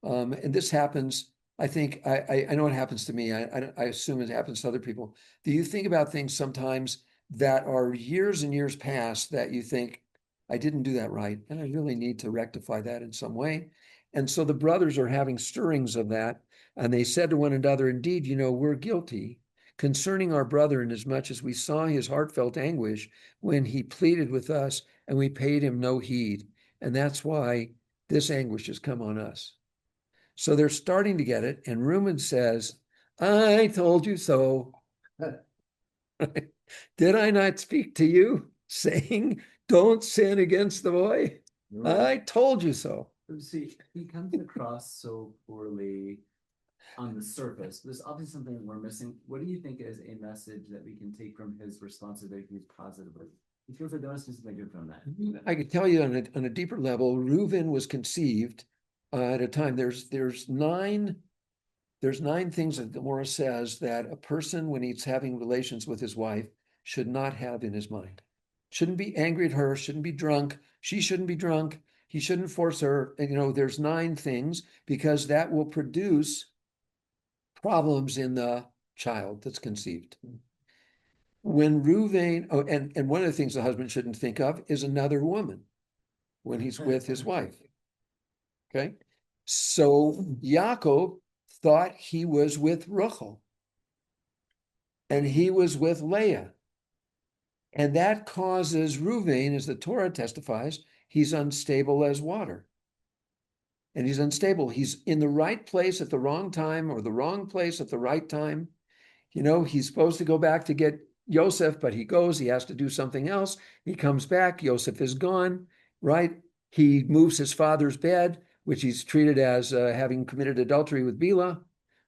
[SPEAKER 10] And this happens, I think, I know it happens to me. I assume it happens to other people. Do you think about things sometimes that are years and years past that you think, I didn't do that right, and I really need to rectify that in some way? And so the brothers are having stirrings of that, and they said to one another, indeed, we're guilty concerning our brother, inasmuch as we saw his heartfelt anguish when he pleaded with us, and we paid him no heed. And that's why this anguish has come on us. So they're starting to get it. And Reuben says, I told you so. Did I not speak to you, saying, don't sin against the boy? I told you so.
[SPEAKER 13] See, he comes across so poorly on the surface. There's obviously something we're missing. What do you think is a message that we can take from his responsibilities positively? It feels like there must be something good from that.
[SPEAKER 10] I could tell you on a deeper level, Reuben was conceived at a time. There's nine things that the Gemara says that a person, when he's having relations with his wife, should not have in his mind. Shouldn't be angry at her, shouldn't be drunk, she shouldn't be drunk, he shouldn't force her. And, there's 9 things, because that will produce problems in the child that's conceived. When Reuven, and one of the things the husband shouldn't think of is another woman when he's with his wife. Okay. So Yaakov thought he was with Rachel, and he was with Leah. And that causes Reuven, as the Torah testifies, he's unstable as water. And he's unstable. He's in the right place at the wrong time, or the wrong place at the right time. He's supposed to go back to get Yosef, but he has to do something else. He comes back, Yosef is gone, right? He moves his father's bed, which he's treated as having committed adultery with Bilhah,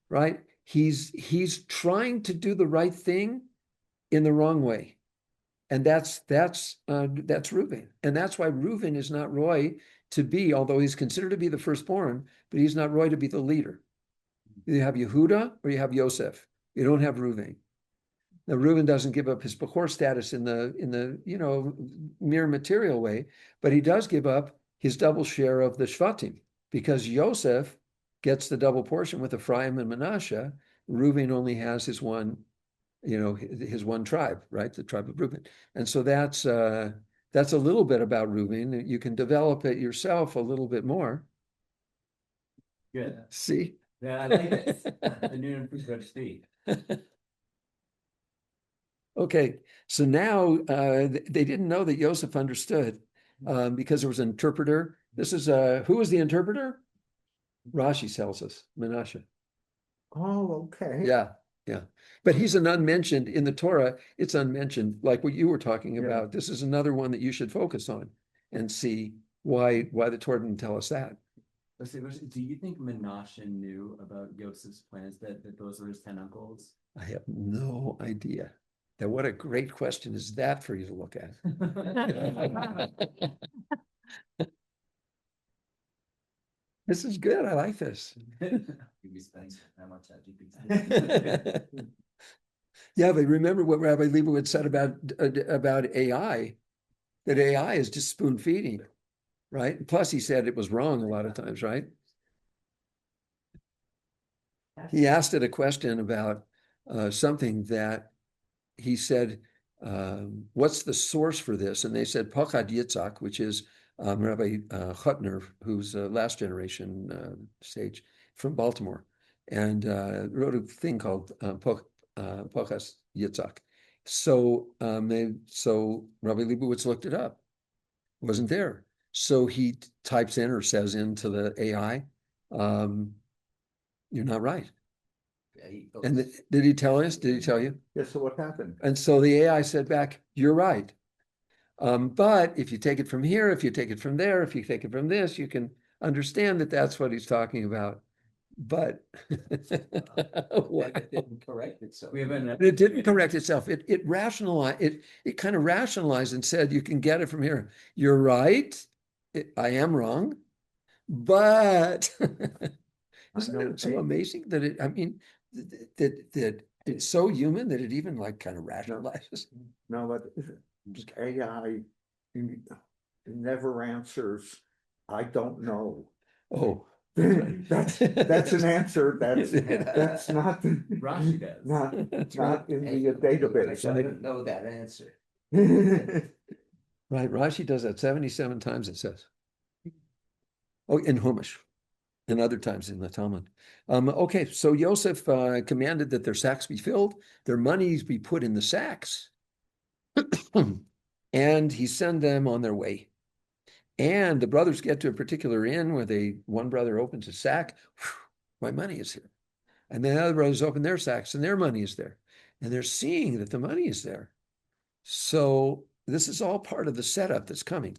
[SPEAKER 10] right? He's trying to do the right thing in the wrong way. And that's Reuven. And that's why Reuven is not Roy to be, although he's considered to be the firstborn, but he's not Roy to be the leader. You have Yehuda or you have Yosef. You don't have Reuven. Now, Reuven doesn't give up his Bechor status in the mere material way, but he does give up his double share of the Shvatim, because Yosef gets the double portion with Ephraim and Manasseh. Reuven only has his one, his one tribe, right? The tribe of Reuben. And so that's a little bit about Reuven. You can develop it yourself a little bit more.
[SPEAKER 13] Good.
[SPEAKER 10] See?
[SPEAKER 13] Yeah, I like it. The new and fruit speed.
[SPEAKER 10] Okay, so now they didn't know that Yosef understood because there was an interpreter. This is who was the interpreter? Rashi tells us, Menashe.
[SPEAKER 12] Oh, okay.
[SPEAKER 10] Yeah. But he's an unmentioned in the Torah. It's unmentioned, like what you were talking about. This is another one that you should focus on and see why the Torah didn't tell us that.
[SPEAKER 13] Do you think Menashe knew about Yosef's plans, that those were his 10 uncles?
[SPEAKER 10] I have no idea. Now, what a great question is that for you to look at? This is good. I like this. Yeah, but remember what Rabbi Leibowitz said about AI, that AI is just spoon feeding, right? Plus, he said it was wrong a lot of times, right? He asked it a question about something that he said what's the source for this? And they said Chochmat Yitzchak, which is Rabbi Chutner, who's last generation sage from Baltimore, and wrote a thing called Chochmat Yitzchak. So Rabbi Leibowitz looked it up, wasn't there. So he types in or says into the AI, you're not right. And did he tell us? Did he tell you?
[SPEAKER 12] Yes, so what happened?
[SPEAKER 10] And so the AI said back, you're right. But if you take it from here, if you take it from there, if you take it from this, you can understand that that's what he's talking about. But
[SPEAKER 4] It didn't correct itself.
[SPEAKER 10] it didn't correct itself. It rationalized, it kind of rationalized and said, you can get it from here. You're right. I am wrong. But isn't it so amazing that that it's so human that it even like kind of rationalizes?
[SPEAKER 12] No, but AI never answers, I don't know.
[SPEAKER 10] Oh.
[SPEAKER 12] That's an answer. That's not
[SPEAKER 13] Rashi does.
[SPEAKER 12] not in the database.
[SPEAKER 4] I don't know that answer.
[SPEAKER 10] Right, Rashi does that 77 times, it says. Oh, in Chumash, and other times in the Talmud. Okay, so Yosef commanded that their sacks be filled, their monies be put in the sacks, and he sent them on their way. And the brothers get to a particular inn where one brother opens a sack, my money is here. And the other brothers open their sacks and their money is there. And they're seeing that the money is there. So this is all part of the setup that's coming.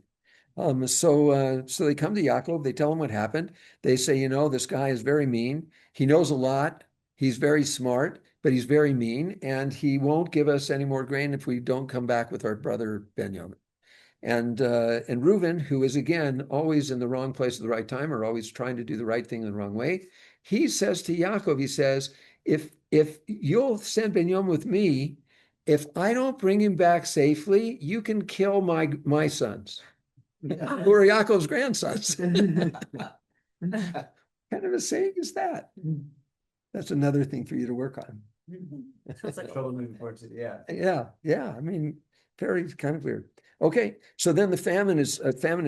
[SPEAKER 10] So they come to Yaakov, they tell him what happened. They say, this guy is very mean. He knows a lot. He's very smart, but he's very mean. And he won't give us any more grain if we don't come back with our brother Benjamin. And Reuven, who is again always in the wrong place at the right time, or always trying to do the right thing in the wrong way, he says to Yaakov, he says, if you'll send Benjamin with me, if I don't bring him back safely, you can kill my sons, who are Yaakov's grandsons. Kind of a saying is that. That's another thing for you to work on.
[SPEAKER 13] It's like trouble moving forward.
[SPEAKER 10] Yeah. I mean, very kind of weird. Okay, so then the famine is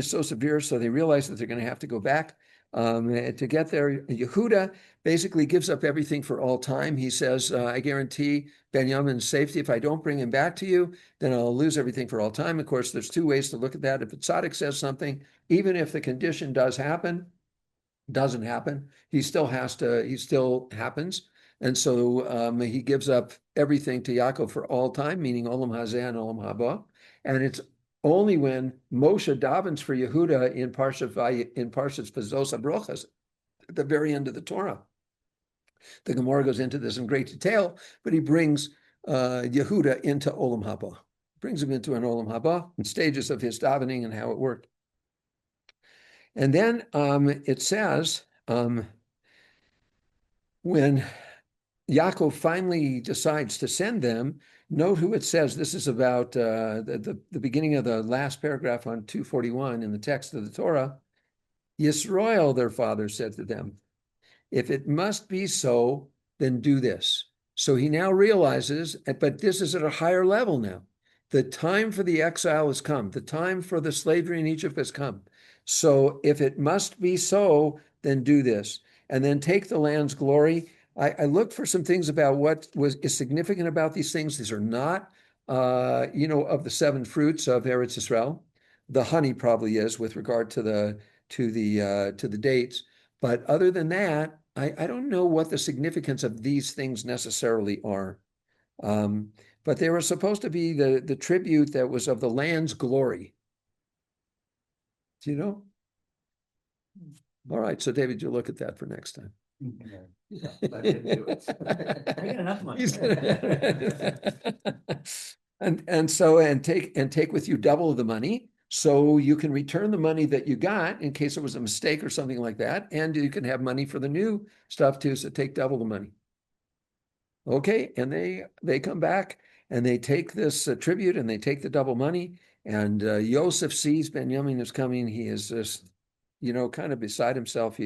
[SPEAKER 10] so severe, so they realize that they're going to have to go back to get there. Yehuda basically gives up everything for all time. He says, I guarantee Benjamin's safety. If I don't bring him back to you, then I'll lose everything for all time. Of course, there's two ways to look at that. If a tzaddik says something, even if the condition doesn't happen, he still happens. And so he gives up everything to Yaakov for all time, meaning Olam Hazeh and Olam Haba. And it's only when Moshe davens for Yehuda in Parshas Vazos Abrochas, at the very end of the Torah. The Gemara goes into this in great detail, but he brings Yehuda into Olam Haba, brings him into an Olam Haba in stages of his davening and how it worked. And then it says, when Yaakov finally decides to send them, note who it says. This is about the beginning of the last paragraph on 241 in the text of the Torah. Yisroel, their father, said to them, if it must be so, then do this. So he now realizes, but this is at a higher level now. The time for the exile has come. The time for the slavery in Egypt has come. So if it must be so, then do this. And then take the land's glory. I looked for some things about what is significant about these things. These are not, of the seven fruits of Eretz Yisrael. The honey probably is with regard to the dates. But other than that, I don't know what the significance of these things necessarily are. But they were supposed to be the tribute that was of the land's glory. Do you know? All right, so David, you'll look at that for next time.
[SPEAKER 13] I didn't do it. I got enough money.
[SPEAKER 10] and take with you double of the money, so you can return the money that you got in case it was a mistake or something like that, and you can have money for the new stuff too. So take double the money. Okay, and they come back and they take this tribute and they take the double money. And Yosef sees Benjamin is coming. He is just, kind of beside himself.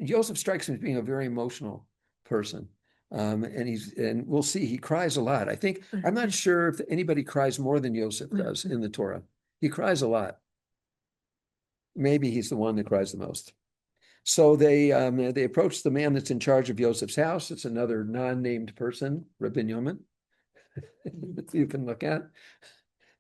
[SPEAKER 10] Joseph strikes me as being a very emotional person. And we'll see, he cries a lot. I'm not sure if anybody cries more than Yosef does in the Torah. He cries a lot. Maybe he's the one that cries the most. So they approach the man that's in charge of Yosef's house. It's another non-named person, Rabbi Yoman. You can look at.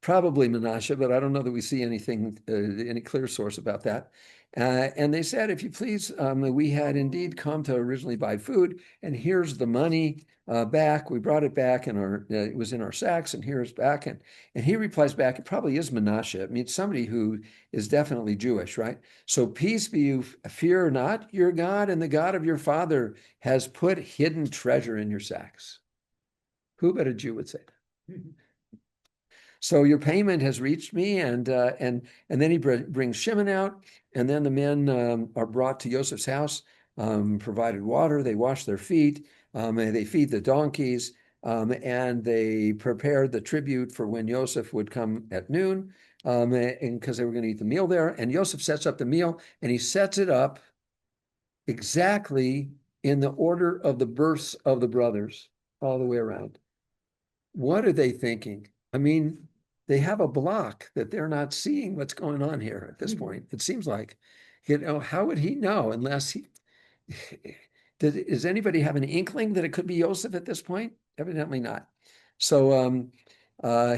[SPEAKER 10] Probably Menashe, but I don't know that we see anything, any clear source about that. And they said, if you please, we had indeed come to originally buy food, and here's the money back. We brought it back, and it was in our sacks, and here's back. And he replies back, it probably is Menashe. I mean, it's somebody who is definitely Jewish, right? So peace be you, fear not, your God and the God of your father has put hidden treasure in your sacks. Who but a Jew would say that? So your payment has reached me, and then he brings Shimon out, and then the men are brought to Yosef's house, provided water, they wash their feet, and they feed the donkeys, and they prepared the tribute for when Yosef would come at noon, and because they were going to eat the meal there. And Yosef sets up the meal, and he sets it up exactly in the order of the births of the brothers, all the way around. What are they thinking? I mean, they have a block that they're not seeing what's going on here at this point. It seems like, how would he know unless he, does anybody have an inkling that it could be Yosef at this point? Evidently not. So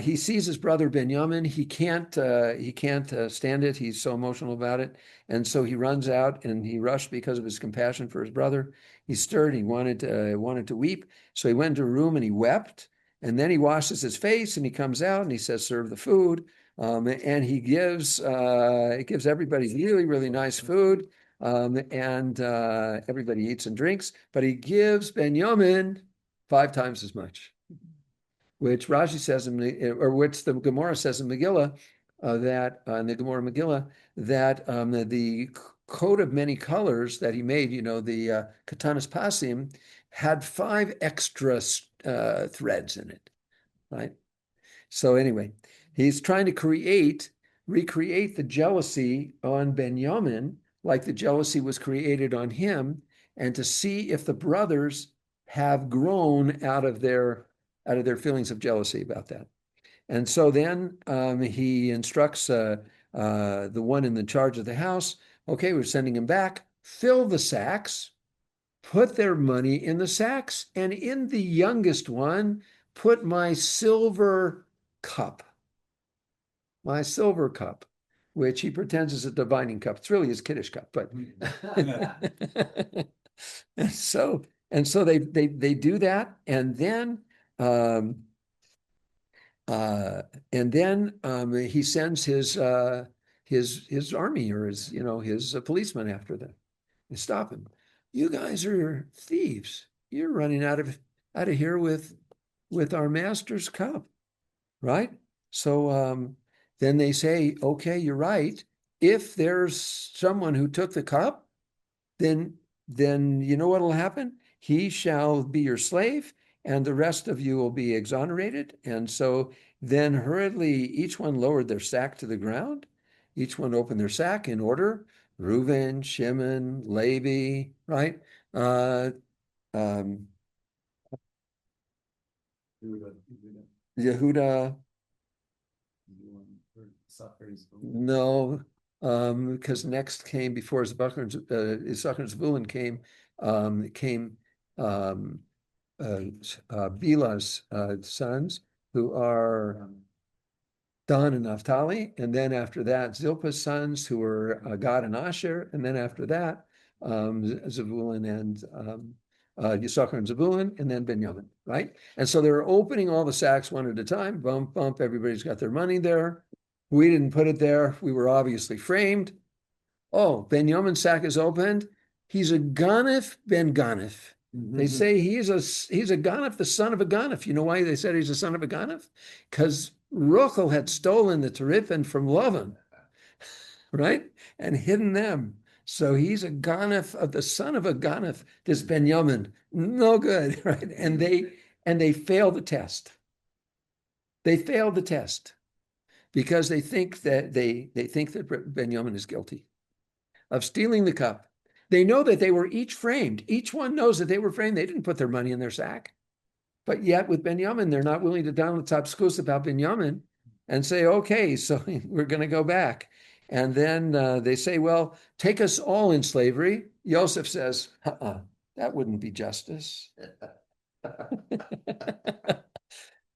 [SPEAKER 10] he sees his brother Benjamin. He can't stand it. He's so emotional about it. And so he runs out, and he rushed because of his compassion for his brother. He's stirred. He wanted to weep. So he went into a room and he wept. And then he washes his face, and he comes out and he says, serve the food. And he gives everybody really, really nice food. And everybody eats and drinks, but he gives Benjamin 5 times as much, which Rashi says, or which the Gemara says in Megillah, in the Gemara Megillah, that the coat of many colors that he made, the katanas pasim, had 5 extra threads in it, right? So anyway, he's trying to recreate the jealousy on Benjamin, like the jealousy was created on him, and to see if the brothers have grown out of their feelings of jealousy about that. And so then he instructs the one in the charge of the house, okay, we're sending him back, fill the sacks, put their money in the sacks, and in the youngest one, put my silver cup, which he pretends is a divining cup. It's really his Kiddush cup, but and so they do that, and then he sends his army, or his policemen after them. They stop him. You guys are thieves. You're running out of here with our master's cup, right? So then they say, okay, you're right. If there's someone who took the cup, then you know what will happen? He shall be your slave, and the rest of you will be exonerated. And so then hurriedly, each one lowered their sack to the ground. Each one opened their sack in order. Reuven, Shimon, Levi, right? Yehuda. No, because next came, before Issachar and Zebulun came Bilah's sons, who are Dan and Naphtali, and then after that, Zilpah's sons, who were Gad and Asher, and then after that, Zebulun and Issachar and Zebulun, and then Benjamin, right? And so they're opening all the sacks one at a time, bump, bump, everybody's got their money there. We didn't put it there. We were obviously framed. Oh, Benjamin's sack is opened. He's a Ganef ben Ganef. They say he's a Ganef, the son of a Ganef. You know why they said he's a son of a Ganef? Because Rachel had stolen the Teraphim from Lavan, right? And hidden them. So he's a Ganef of the son of a Ganef, this Benjamin. No good, right? And they failed the test. They failed the test because they think that Benjamin is guilty of stealing the cup. They know that they were each framed. Each one knows that they were framed. They didn't put their money in their sack. But yet with Binyamin, they're not willing to down the top schools about Binyamin and say, okay, so we're going to go back. And then they say, well, take us all in slavery. Yosef says, that wouldn't be justice.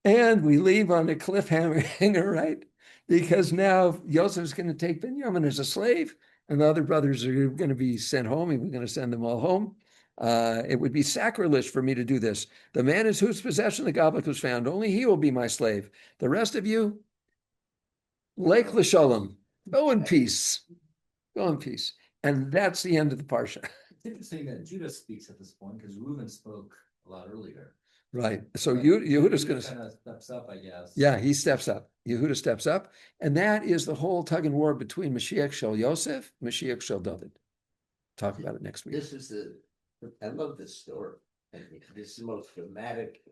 [SPEAKER 10] And we leave on a cliffhanger, right? Because now Yosef's going to take Binyamin as a slave, and the other brothers are going to be sent home, and we're going to send them all home. It would be sacrilege for me to do this. The man in whose possession the goblet was found, only he will be my slave. The rest of you, Lake L'Shalom, go in peace. Go in peace. And that's the end of the parsha.
[SPEAKER 11] It's interesting that Judah speaks at this point because Reuben spoke a lot earlier.
[SPEAKER 10] Right. So Yehuda's going to
[SPEAKER 11] kind of steps up, I guess.
[SPEAKER 10] Yeah, he steps up. Yehuda steps up. And that is the whole tug and war between Mashiach Shel Yosef, Mashiach Shel David. Talk about it next week.
[SPEAKER 4] This is I love this story. This is the most dramatic,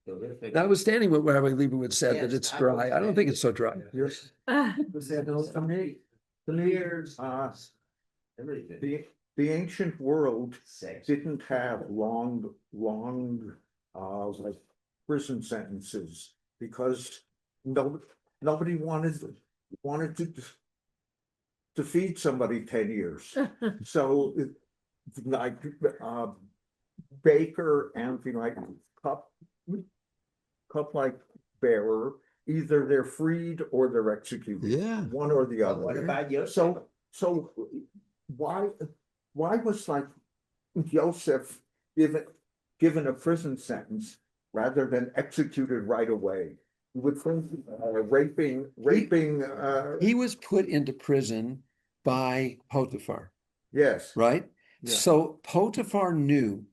[SPEAKER 4] horrific.
[SPEAKER 10] Notwithstanding what Rabbi Leibowitz said, that
[SPEAKER 4] Yes,
[SPEAKER 10] it's dry. I don't think it's so dry.
[SPEAKER 4] Everything.
[SPEAKER 12] The ancient world
[SPEAKER 4] Sex.
[SPEAKER 12] didn't have long like prison sentences because nobody wanted to feed somebody 10 years. So like baker and like cup like bearer, either they're freed or they're executed.
[SPEAKER 10] Yeah.
[SPEAKER 12] One or the other.
[SPEAKER 4] What about Yosef?
[SPEAKER 12] So why was like Yosef given a prison sentence rather than executed right away? You would think raping.
[SPEAKER 10] He was put into prison by Potiphar,
[SPEAKER 12] Yes.
[SPEAKER 10] right?
[SPEAKER 12] Yeah.
[SPEAKER 10] So Potiphar knew,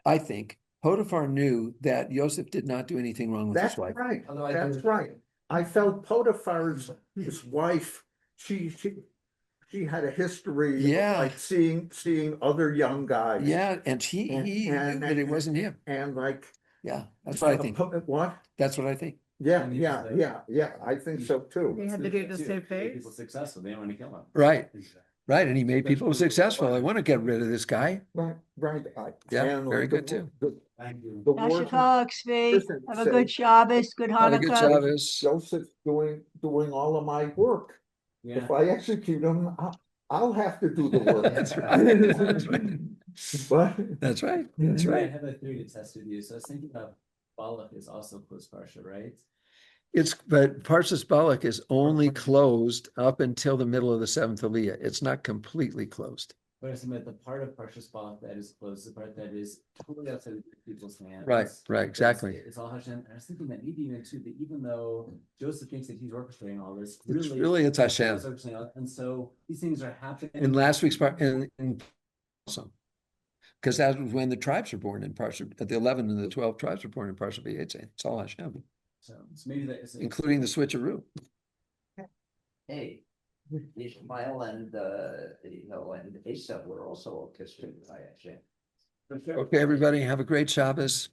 [SPEAKER 10] I think, Potiphar knew that Yosef did not do anything wrong with
[SPEAKER 12] That's
[SPEAKER 10] his wife.
[SPEAKER 12] right.
[SPEAKER 11] Although I
[SPEAKER 12] That's
[SPEAKER 11] think-
[SPEAKER 12] right. I felt Potiphar's his wife. She had a history.
[SPEAKER 10] Yeah.
[SPEAKER 12] Of like seeing other young guys.
[SPEAKER 10] Yeah, and he knew that it wasn't him.
[SPEAKER 12] And like.
[SPEAKER 10] Yeah, that's what I think.
[SPEAKER 12] What?
[SPEAKER 10] That's what I think.
[SPEAKER 12] Yeah. I think so too.
[SPEAKER 5] They had to do the same
[SPEAKER 13] Make
[SPEAKER 5] face.
[SPEAKER 13] people successful, they don't want to kill them.
[SPEAKER 10] Right. Right, and he made people successful. I want to get rid of this guy.
[SPEAKER 12] Right.
[SPEAKER 10] Yeah,
[SPEAKER 12] And
[SPEAKER 10] very
[SPEAKER 12] the-
[SPEAKER 10] good too.
[SPEAKER 13] Thank you.
[SPEAKER 12] The
[SPEAKER 6] Yasher
[SPEAKER 12] warden-
[SPEAKER 6] Kol Tzvi.
[SPEAKER 12] Listen,
[SPEAKER 6] Have a
[SPEAKER 12] say-
[SPEAKER 6] good Shabbos, good
[SPEAKER 10] Have a good
[SPEAKER 6] Hanukkah.
[SPEAKER 10] Shabbos.
[SPEAKER 12] Joseph doing all of my work.
[SPEAKER 13] Yeah.
[SPEAKER 12] If I execute him, I'll have to do the work.
[SPEAKER 10] That's right. That's right.
[SPEAKER 12] But
[SPEAKER 10] That's right. That's
[SPEAKER 13] I
[SPEAKER 10] right.
[SPEAKER 13] have a theory to test with you. So I was thinking about Balak is also close parsha, right?
[SPEAKER 10] But Parshas Balak is only closed up until the middle of the seventh Aliyah. It's not completely closed.
[SPEAKER 13] But I was thinking about the part of Parshas Balak that is closed, the part that is totally outside of people's hands.
[SPEAKER 10] Right, exactly.
[SPEAKER 13] It's all Hashem. And I was thinking that maybe even too, that even though Joseph thinks that he's orchestrating all this,
[SPEAKER 10] It's Hashem.
[SPEAKER 13] And so these things are happening.
[SPEAKER 10] In last week's part, in also, because that was when the tribes were born in Parsha, the 11 and the 12 tribes were born in Parsha B'Yetzeh. It's all Hashem,
[SPEAKER 13] So maybe that is
[SPEAKER 10] including the switcheroo.
[SPEAKER 4] Hey, Ishmael and and Esau were also orchestrated by Hashem.
[SPEAKER 10] Okay, everybody, have a great Shabbos.